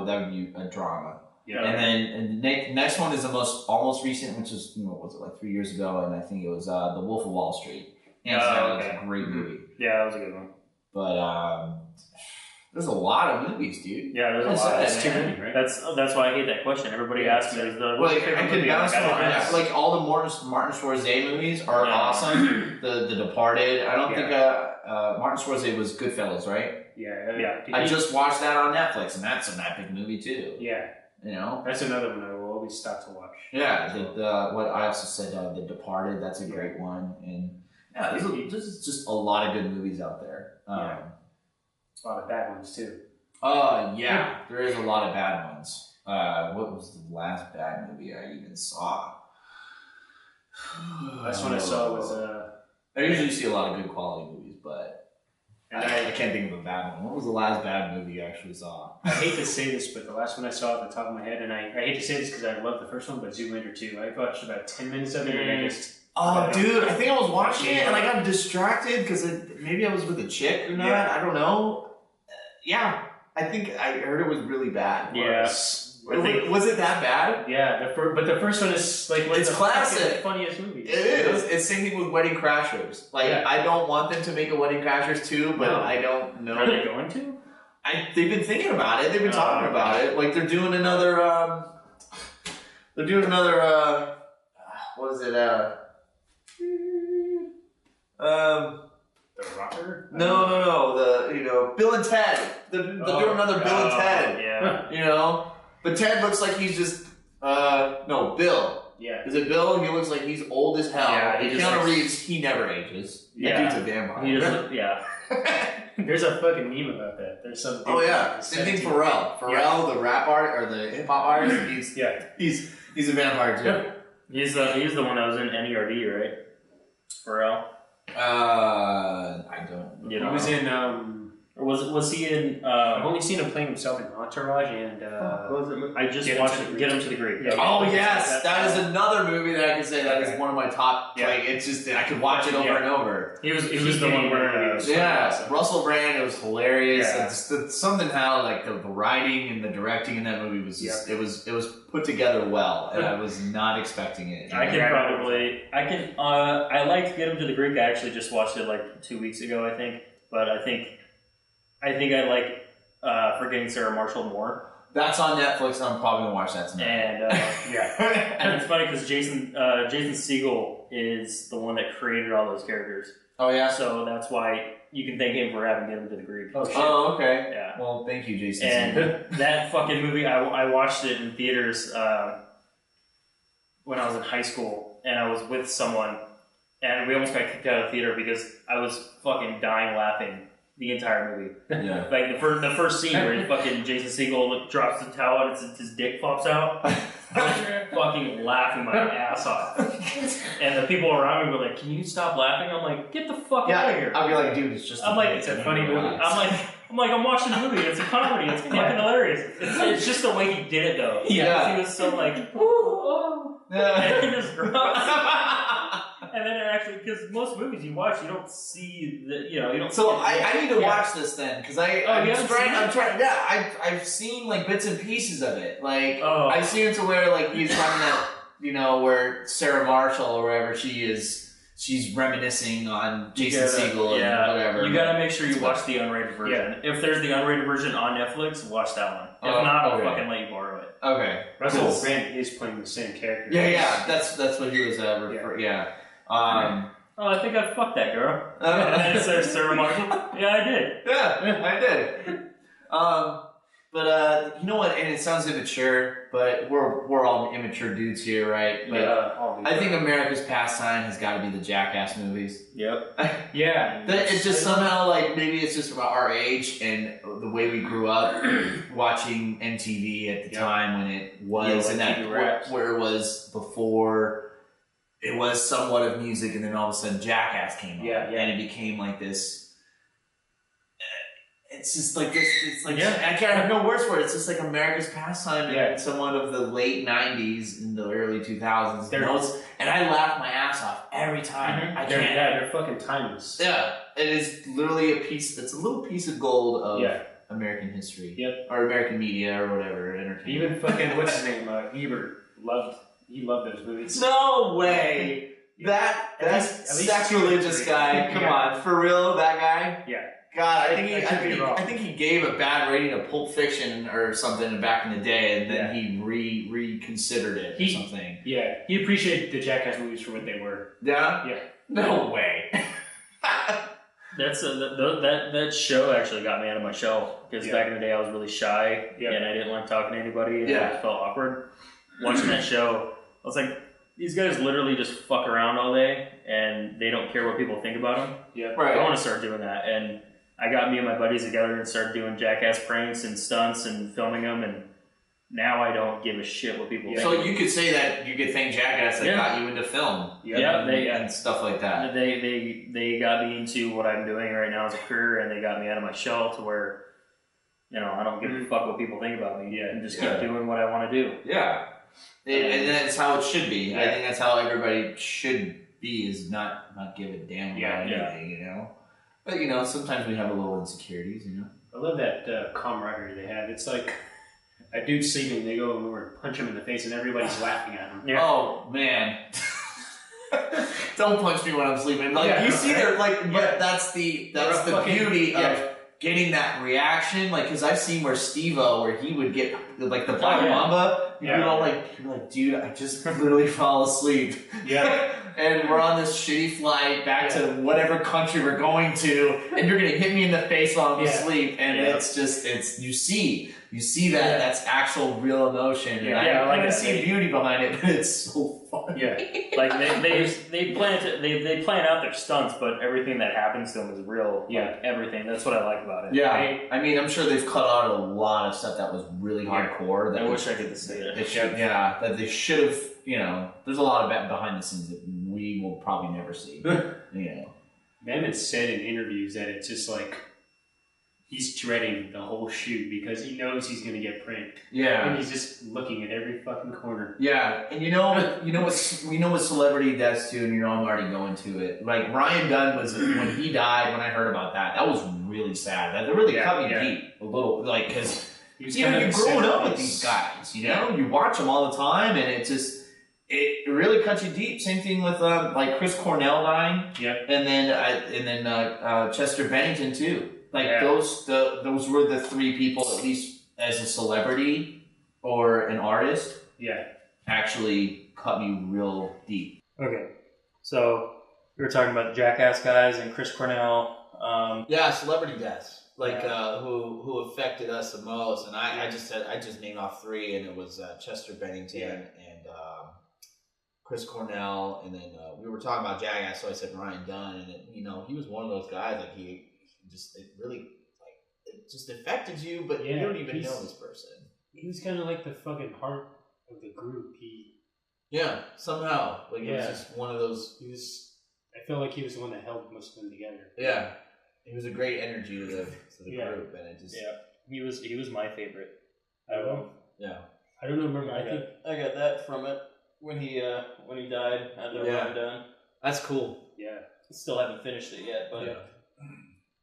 that would be a drama. Yeah. And the next one is the almost recent, which is what was it, like 3 years ago, and I think it was The Wolf of Wall Street. It's a great movie. Yeah, that was a good one. But there's a lot of movies, dude. Yeah, there's a lot. That's too many, right? That's why I hate that question. Everybody asks me, I could bounce on like all the Martin Scorsese movies are awesome. The Departed. I don't think Martin Scorsese was Goodfellas, right? Yeah. I just watched that on Netflix, and that's an epic movie too. Yeah. You know, that's another one I will always stop to watch. Yeah, what I also said, The Departed. That's a great one, and there's just a lot of good movies out there. A lot of bad ones too. Yeah, there is a lot of bad ones. What was the last bad movie I even saw? Last one I saw was I usually see a lot of good quality movies, but I can't think of a bad one. What was the last bad movie you actually saw? I hate to say this, but the last one I saw at the top of my head, and I hate to say this because I love the first one, but Zoolander 2. I watched about 10 minutes of it, and I just... Oh, dude, I think I was watching it, and I got distracted because maybe I was with a chick or not. Yeah. I don't know. I think I heard it was really bad. Yes. Was it that bad? Yeah, but the first one is it's classic. Funniest movie. It is. It's same thing with Wedding Crashers. I don't want them to make a Wedding Crashers 2, but I don't know. Are they going to? They've been thinking about it. They've been talking about it. Like they're doing another. What is it? The Rocker? No. Bill and Ted. They're doing another Bill and Ted. Yeah. But Ted looks like he's just. No, Bill. Yeah. Is it Bill? He looks like he's old as hell. Yeah, and Keanu Reeves, he never ages. Yeah. That dude's a vampire. He just, yeah. There's a fucking meme about that. There's some. Oh yeah, same thing. Pharrell, the rap art or the hip hop artist. He's a vampire too. Yeah. He's the one that was in NERD, right? Pharrell. I don't. You He know. was in. Or was he in? I've only seen him playing himself in Entourage and. I just watched it. Get Him to the Greek. Yeah. Oh yes, that is another movie that I can say that is one of my top. Yeah. Like it's just I could watch it over and over. He was the one where. Yeah, Russell Brand. It was hilarious. Yeah. It's something how like the writing and the directing in that movie was just it was put together well, and I was not expecting it. I liked Get Him to the Greek. I actually just watched it like 2 weeks ago, I think. But I think I like Forgetting Sarah Marshall more. That's on Netflix, and I'm probably gonna watch that tonight. And and it's funny because Jason Segel is the one that created all those characters. Oh yeah. So that's why you can thank him for having Get Him to the Greek. Oh shit. Oh okay. Yeah. Well, thank you, Jason. And that fucking movie, I watched it in theaters when I was in high school, and I was with someone, and we almost got kicked out of the theater because I was fucking dying laughing the entire movie. Yeah. Like the first scene where fucking Jason Segel drops the towel and his dick flops out. I was fucking laughing my ass off. And the people around me were like, "Can you stop laughing?" I'm like, "Get the fuck out of here." I'll be like, dude, it's just. I'm like, it's a funny movie. I'm watching the movie. It's a comedy. It's fucking hilarious. It's just the way he did it though. Yeah. He was so like, ooh, oh. And he just drops. And then it actually, because most movies you watch, you don't see the, you don't. So see I need to watch this then, because I'm trying. Yeah, I've seen like bits and pieces of it. Like I've seen it to where like he's talking that where Sarah Marshall or wherever she is. She's reminiscing on Jason Segel and whatever. You gotta make sure you watch the unrated version. Yeah. If there's the unrated version on Netflix, watch that one. If not, I'll fucking let you borrow it. Okay. Russell Brand is playing the same character. Yeah. That's what he was referring. Yeah. I think I fucked that girl. And then it says Sarah Marshall. Yeah, I did. Yeah, I did. But you know what? And it sounds immature, but we're all immature dudes here, right? But I think America's pastime has got to be the Jackass movies. Yep. Yeah. It's just somehow like maybe it's just about our age and the way we grew up watching MTV at the time when it was, and that where it was before. It was somewhat of music, and then all of a sudden Jackass came on, and it became like this. It's just like this. It's like I can't have no words for it. It's just like America's pastime in somewhat of the late '90s and the early 2000s. And I laugh my ass off every time. I can't. They're fucking timeless. Yeah, it is literally a piece. It's a little piece of gold of American history, or American media, or whatever entertainment. Even fucking what's his name? Ebert loved those movies. No way. That's sacrilegious guy. Come on, for real, that guy. Yeah. God, I think he gave a bad rating to Pulp Fiction or something back in the day, and then he reconsidered it or something. Yeah, he appreciated the Jackass movies for what they were. Yeah. Yeah. No way. That show actually got me out of my shell because back in the day I was really shy and I didn't like talking to anybody and I just felt awkward. Watching that show, I was like, these guys literally just fuck around all day and they don't care what people think about them. Yeah, right. I want to start doing that, and I got me and my buddies together and started doing Jackass pranks and stunts and filming them, and now I don't give a shit what people think. So you could say that you could thank Jackass that got you into film, and stuff like that. They got me into what I'm doing right now as a career, and they got me out of my shell to where, I don't give a fuck what people think about me, and just keep doing what I want to do. Yeah, and that's how it should be. Yeah. I think that's how everybody should be, is not give a damn about anything, But, sometimes we have a little insecurities, I love that camaraderie they have. It's like a dude sleeping, they go over and punch him in the face, and everybody's laughing at him. Yeah. Oh, man. Don't punch me when I'm sleeping. You see, they're like, but that's the beauty of getting that reaction, like, because I've seen where Steve-O, where he would get like the Black Mamba, you know, like you're like, dude, I just literally fall asleep. Yeah. And we're on this shitty flight back to whatever country we're going to, and you're gonna hit me in the face while I'm asleep, and it's just you see that that's actual real emotion, and I see beauty behind it, but it's so funny. Yeah, like they plan out their stunts, but everything that happens to them is real. Like, everything. That's what I like about it. Yeah, I mean, I'm sure they've cut out a lot of stuff that was really hardcore. That I wish I could see it. That they should have. You know, there's a lot of behind the scenes that we will probably never see. You know, Emmett said in interviews that it's just like he's dreading the whole shoot because he knows he's going to get pranked. Yeah, and he's just looking at every fucking corner. Yeah, and you know what celebrity does too, and I'm already going to it. Like Ryan Dunn was when he died. When I heard about that, that was really sad. That really cut me deep a little, like because you're growing up with these guys. You know, you watch them all the time, and it really cuts you deep. Same thing with like Chris Cornell dying. Yep. And then Chester Bennington too. Like those were the three people, at least as a celebrity or an artist. Yeah. Actually cut me real deep. Okay. So we were talking about the Jackass guys and Chris Cornell. Celebrity deaths. Like who affected us the most, and I just named off three, and it was Chester Bennington and Chris Cornell, and then we were talking about Jackass, so I said Ryan Dunn, and he was one of those guys like it just affected you, but you don't even know this person. He was kind of like the fucking heart of the group. Somehow it was just one of those. I feel like he was the one that held most of them together. Yeah. He was a great energy to the group, and it just he was my favorite. I don't know. Yeah, I don't remember. I got that from it when he died at the Rehab Dunn. That's cool. Yeah, still haven't finished it yet, but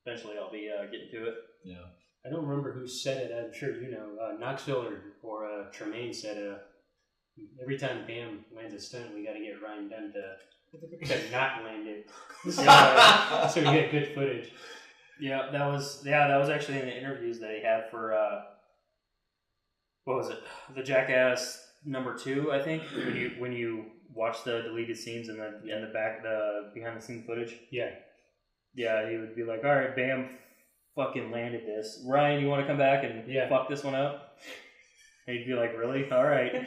eventually I'll be getting to it. Yeah, I don't remember who said it. I'm sure you know. Knoxville or Tremaine said every time Bam lands a stunt, we got to get Ryan Dunn to not land it, so we get good footage. Yeah, that was actually in the interviews that he had for what was it? The Jackass #2, I think. When you watch the deleted scenes and the behind the scene footage. Yeah, he would be like, "All right, Bam, fucking landed this. Ryan, you want to come back and fuck this one up?" And he'd be like, "Really? All right."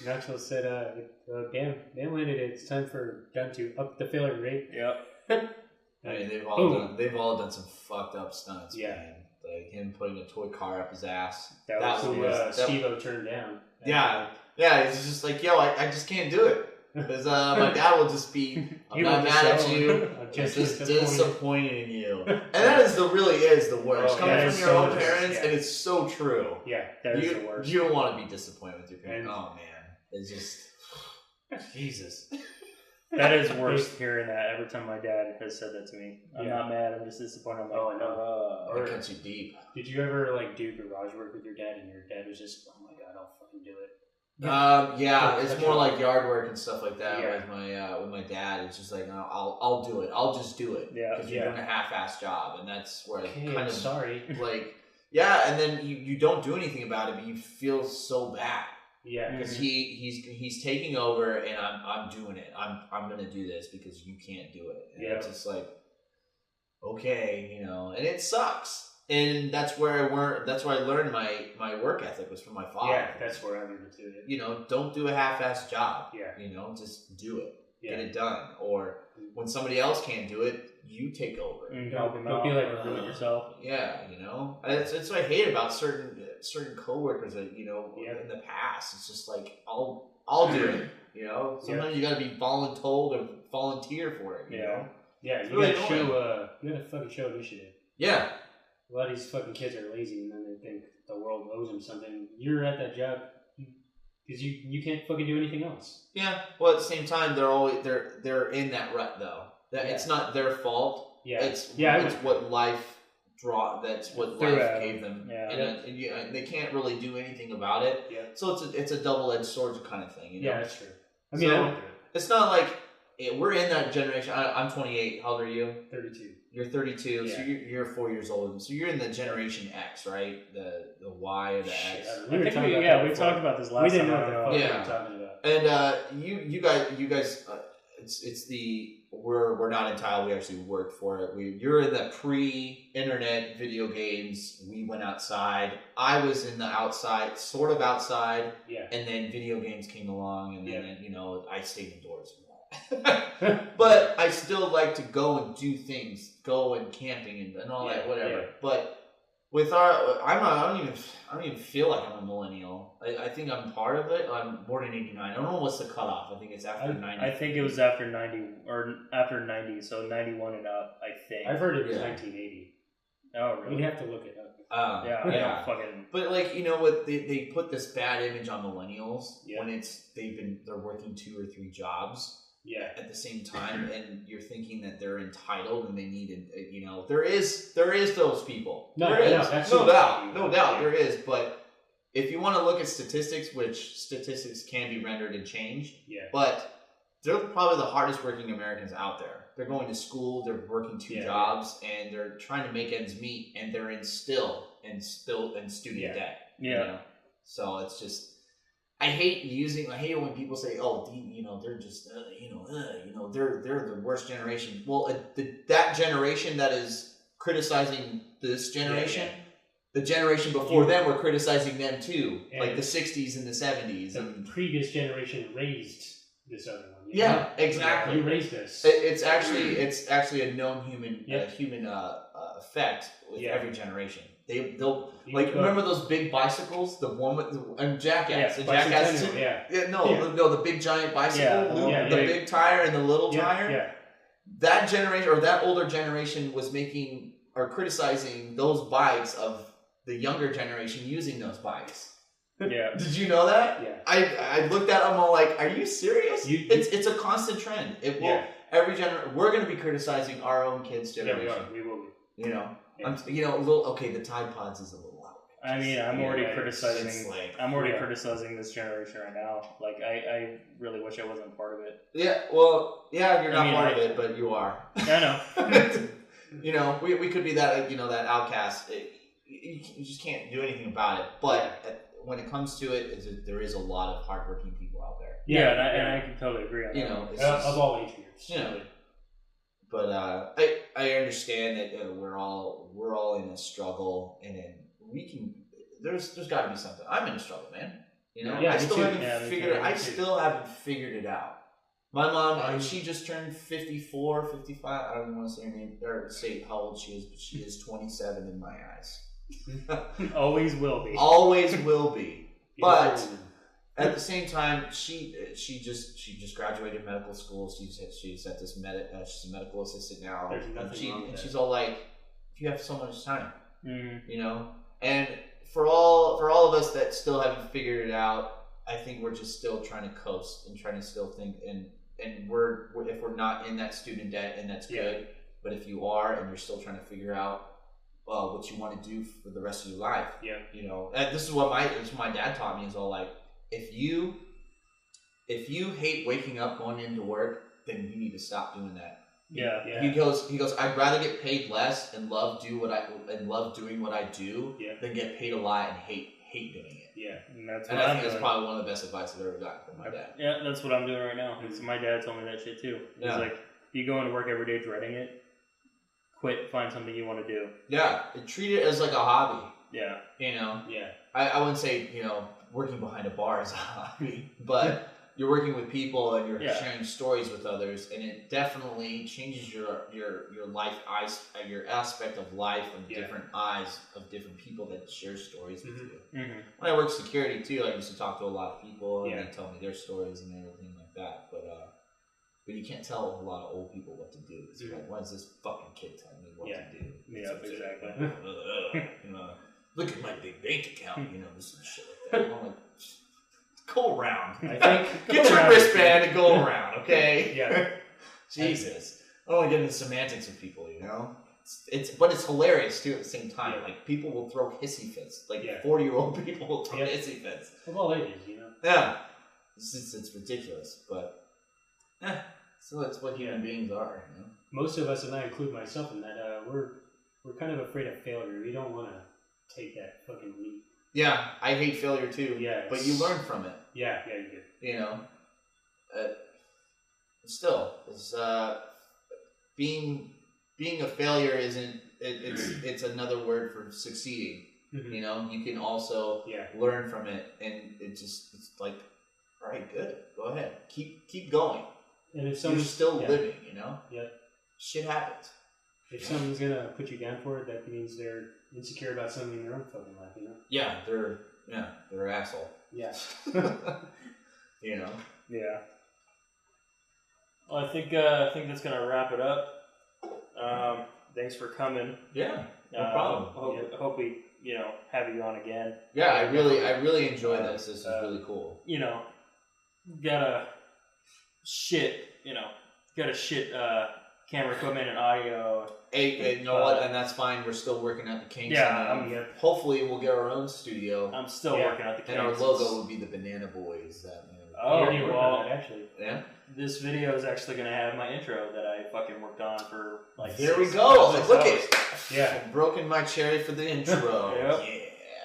Knoxville said, Bam landed it. It's time for Dunn to up the failure rate. Yep. I mean, they've all done some fucked up stunts. Yeah. Man. Like him putting a toy car up his ass. That was who Steve-O turned down. Yeah. It's just like, yo, I just can't do it. Because my dad will just be, I'm not mad at you, I'm just disappointed in you. And that really is the worst. Coming from your own parents, and it's so true. Yeah, that is the worst. You don't want to be disappointed with your parents. Oh, man. It's just, Jesus. That is worse hearing that every time my dad has said that to me. I'm not mad, I'm just disappointed. I'm like, I know. It cuts you deep. Did you ever do garage work with your dad and your dad was just, oh my God, I'll fucking do it? It's more like yard work and stuff like that with my dad. It's just like, no, I'll do it. I'll just do it. Yeah. Because you're doing a half-assed job, and that's where I'm sorry. Like, and then you don't do anything about it, but you feel so bad. Yeah, because he's taking over, and I'm doing it. I'm gonna do this because you can't do it. And it's just like, okay, and it sucks. And that's where I learned my work ethic was from my father. Yeah, that's where I learned it too. Don't do a half-assed job. Yeah, just do it. Get it done. Or when somebody else can't do it, you take over. Don't be like do it yourself. Yeah, it's what I hate about certain coworkers that in the past. It's just like I'll do it. Sometimes you got to be voluntold or volunteer for it. You know? Yeah, you got to fucking show initiative. Yeah. A lot of these fucking kids are lazy, and then they think the world owes them something. You're at that job because you can't fucking do anything else. Yeah. Well, at the same time, they're in that rut though. It's not their fault. Yeah. It's what life That's what life gave them. Yeah. And they can't really do anything about it. Yeah. So it's a double-edged sword kind of thing. Yeah, that's true. I mean, it's not like we're in that generation. I'm 28. How old are you? 32. You're 32, Yeah. so you're 4 years old. So you're in the Generation X, right? The Y or the X. We talked about this last we didn't time. know what the fuck Yeah. we were talking about. And you guys, it's the we're not entitled. We actually worked for it. You're in the pre-internet video games. We went outside. I was in the outside, sort of outside. Yeah. And then video games came along, and then I stayed indoors. But I still like to go and do things, go and camping and all that, whatever. Yeah. But with I don't even feel like I'm a millennial. I think I'm part of it. I'm born in '89. I don't know what's the cutoff. I think it's after 90. I think it was after 90 or after 90, so 91 and up. I think I've heard it was 1980. Oh, really? We'd have to look it up. Yeah. Fucking. But like what they put this bad image on millennials when they're working 2 or 3 jobs. Yeah. At the same time, and you're thinking that they're entitled and they need there is those people. No doubt there is. But if you want to look at statistics, which statistics can be rendered and changed, but they're probably the hardest working Americans out there. They're going to school, they're working 2 jobs, and they're trying to make ends meet, and they're in student debt. Yeah. So it's just. I hate it when people say, "Oh, they're just, they're the worst generation." Well, that generation that is criticizing this generation, the generation before them were criticizing them too, like the '60s and the '70s. The previous generation raised this other one. Yeah, exactly. You raised us. It's actually a known human effect with every generation. They'll remember those big bicycles, the one with and Jackass, the Jackass. The big giant bicycle, the big tire and the little tire. Yeah. That generation or that older generation was making or criticizing those bikes of the younger generation using those bikes. Yeah. Did you know that? Yeah. I looked at them all like, are you serious? It's a constant trend. It will every we're going to be criticizing our own kids' generation. Yeah, we will be. The Tide Pods is a little out. I mean, I'm already criticizing this generation right now. Like, I really wish I wasn't part of it. Yeah, well, you're not part of it, but you are. I know. We could be that, that outcast. You just can't do anything about it. But when it comes to it, there is a lot of hardworking people out there. Yeah, and I can totally agree on that. Of all age groups. But I understand that we're all in a struggle, and we can. There's got to be something. I'm in a struggle, man. I still haven't figured it out. My mom, she just turned 54, 55. I don't even want to say her name or say how old she is, but she is 27 in my eyes. Always will be. Always will be. But at the same time, she just graduated medical school. She's at this she's a medical assistant now. There's nothing wrong with that. She's all like, you have so much time, And for all of us that still haven't figured it out, I think we're just still trying to coast and trying to still think and if we're not in that student debt, and that's good. But if you are and you're still trying to figure out what you want to do for the rest of your life, and this is what my dad taught me is all like, if you hate waking up going into work, then you need to stop doing that. Yeah. He goes, I'd rather get paid less and love doing what I do than get paid a lot and hate doing it. Yeah, and I think that's probably one of the best advice I've ever gotten from my dad. Yeah, that's what I'm doing right now. My dad told me that shit too. He's like, you go into work every day dreading it, quit, find something you want to do. Yeah, treat it as like a hobby. Yeah. Yeah. I wouldn't say, working behind a bar is a hobby, but you're working with people and you're sharing stories with others, and it definitely changes your life your aspect of life of different eyes of different people that share stories with you. Mm-hmm. When I worked security too, I used to talk to a lot of people and they tell me their stories and everything like that. But you can't tell a lot of old people what to do. It's like, why is this fucking kid telling me what to do? Yeah, exactly. Look at my big bank account, this and shit like that. I'm like, go around. I think get your wristband and go around, okay? Yeah. Jesus. I don't want to get into semantics with people, But it's hilarious too at the same time. Yeah. Like people will throw hissy fits. Like 40-year-old people will throw hissy fits. Of all ages, Yeah. It's ridiculous, but So that's what human beings are. You know? Most of us, and I include myself in that, we're kind of afraid of failure. We don't want to take that fucking leap. Yeah, I hate failure too. Yeah, but you learn from it. Yeah, you do. You know, still, it's being a failure isn't. It's another word for succeeding. Mm-hmm. You know, you can also learn from it, and it's like, all right, good, go ahead, keep going. And if someone's still living, you know, shit happens. If someone's gonna put you down for it, that means they're insecure about something in their own fucking life, you know. Yeah, they're an asshole. Yes. You know. Yeah. Well, I think that's gonna wrap it up. Thanks for coming. Yeah, no problem. Hope we have you on again. Yeah, I really enjoy this. This is really cool. You know, got a shit camera equipment and audio. Hey, you know what? And that's fine. We're still working out the kinks. Yeah, hopefully we'll get our own studio. I'm still working out the kinks. And our logo would be the Banana Boys. Actually, this video is actually going to have my intro that I fucking worked on for like. There we go. Look at I've broken my cherry for the intro. Yep.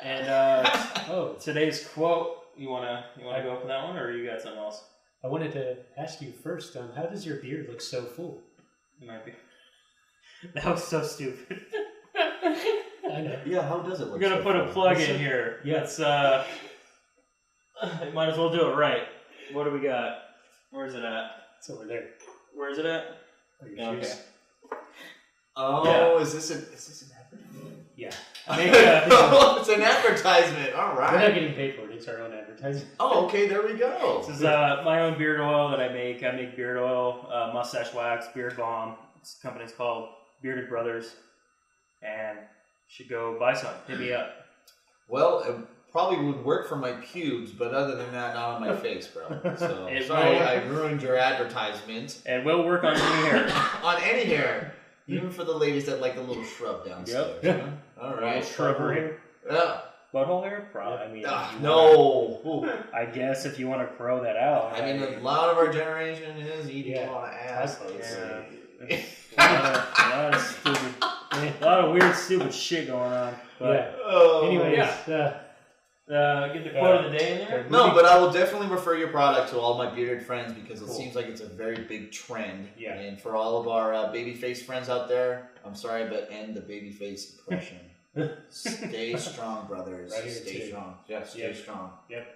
Yeah. And today's quote. You wanna go for that one, or you got something else? I wanted to ask you first. How does your beard look so full? It might be. That was so stupid. I know. Yeah, how does it look? We're gonna put a plug in here. Yeah. It's might as well do it right. What do we got? Where's it at? It's over there. Where is it at? Okay. Oh, is this an advertisement? Yeah. It's an advertisement. All right. We're not getting paid for it. It's our own advertisement. Oh, okay. There we go. This is my own beard oil that I make. I make beard oil, mustache wax, beard balm. This company's called Bearded Brothers, and you should go buy some. Hit me up. Well, it probably would work for my pubes, but other than that, not on my face, bro. So I ruined your advertisement. And will work on any hair. On any hair. Even for the ladies that like a little shrub downstairs. Yep. Huh? All right. Shrubber hair? Yeah. Butthole hair? Probably. I mean, no. I guess if you want to crow that out. I mean, a lot of our generation is eating a lot of ass. A lot of weird, stupid shit going on. But anyways, get the quote of the day in there? No, but I will definitely refer your product to all my bearded friends because it seems like it's a very big trend. Yeah. And for all of our babyface friends out there, I'm sorry, but end the babyface impression. Stay strong, brothers. Right here, Stay strong. Yeah, stay strong. Yep.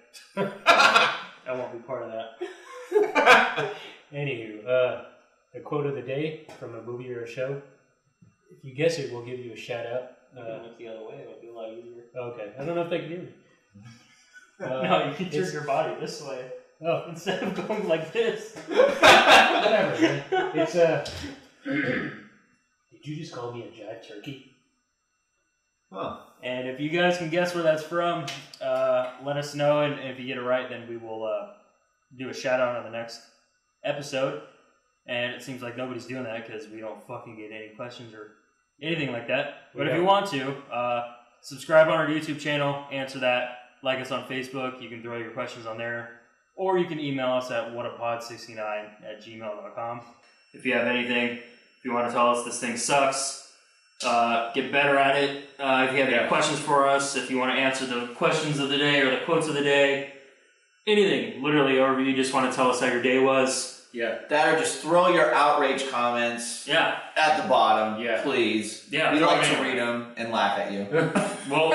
I won't be part of that. Anywho, the quote of the day from a movie or a show. If you guess it, we'll give you a shout out. Look the other way. It'll be a lot easier. Okay. I don't know if they can hear me. No, you can turn your body this way. Oh, instead of going like this. Whatever, man. It's Did you just call me a jive turkey? Huh. And if you guys can guess where that's from, let us know. And if you get it right, then we will do a shout out on the next episode. And it seems like nobody's doing that because we don't fucking get any questions or anything like that. But if you want to, subscribe on our YouTube channel, answer that, like us on Facebook. You can throw your questions on there. Or you can email us at whatapod69@gmail.com. If you have anything, if you want to tell us this thing sucks, get better at it. If you have any questions for us, if you want to answer the questions of the day or the quotes of the day, anything, literally, or if you just want to tell us how your day was. Yeah. That or just throw your outrage comments at the bottom, please. Yeah. We like to read them and laugh at you. Well,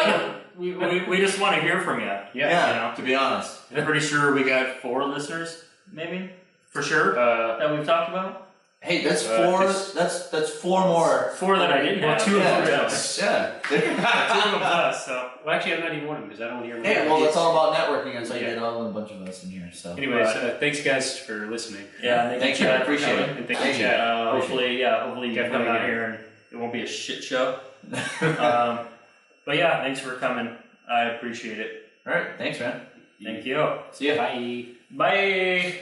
we just want to hear from you. Yeah, you know? To be honest. I'm pretty sure we got 4 listeners, maybe, for sure, that we've talked about. Hey, that's 4. That's 4 more. 4 that I didn't have. 2 of them. Yeah. 2 of them us. So. Well, actually, I'm not even one of them because I don't hear. Hey, well, it's all about networking. That's why you get all a bunch of us in here. So. Anyways, thanks guys for listening. Yeah, thank you. I appreciate it. And thank you, Chad. Hopefully you can come out here and it won't be a shit show. But yeah, thanks for coming. I appreciate it. All right, thanks, man. Thank you. See ya. Bye. Bye.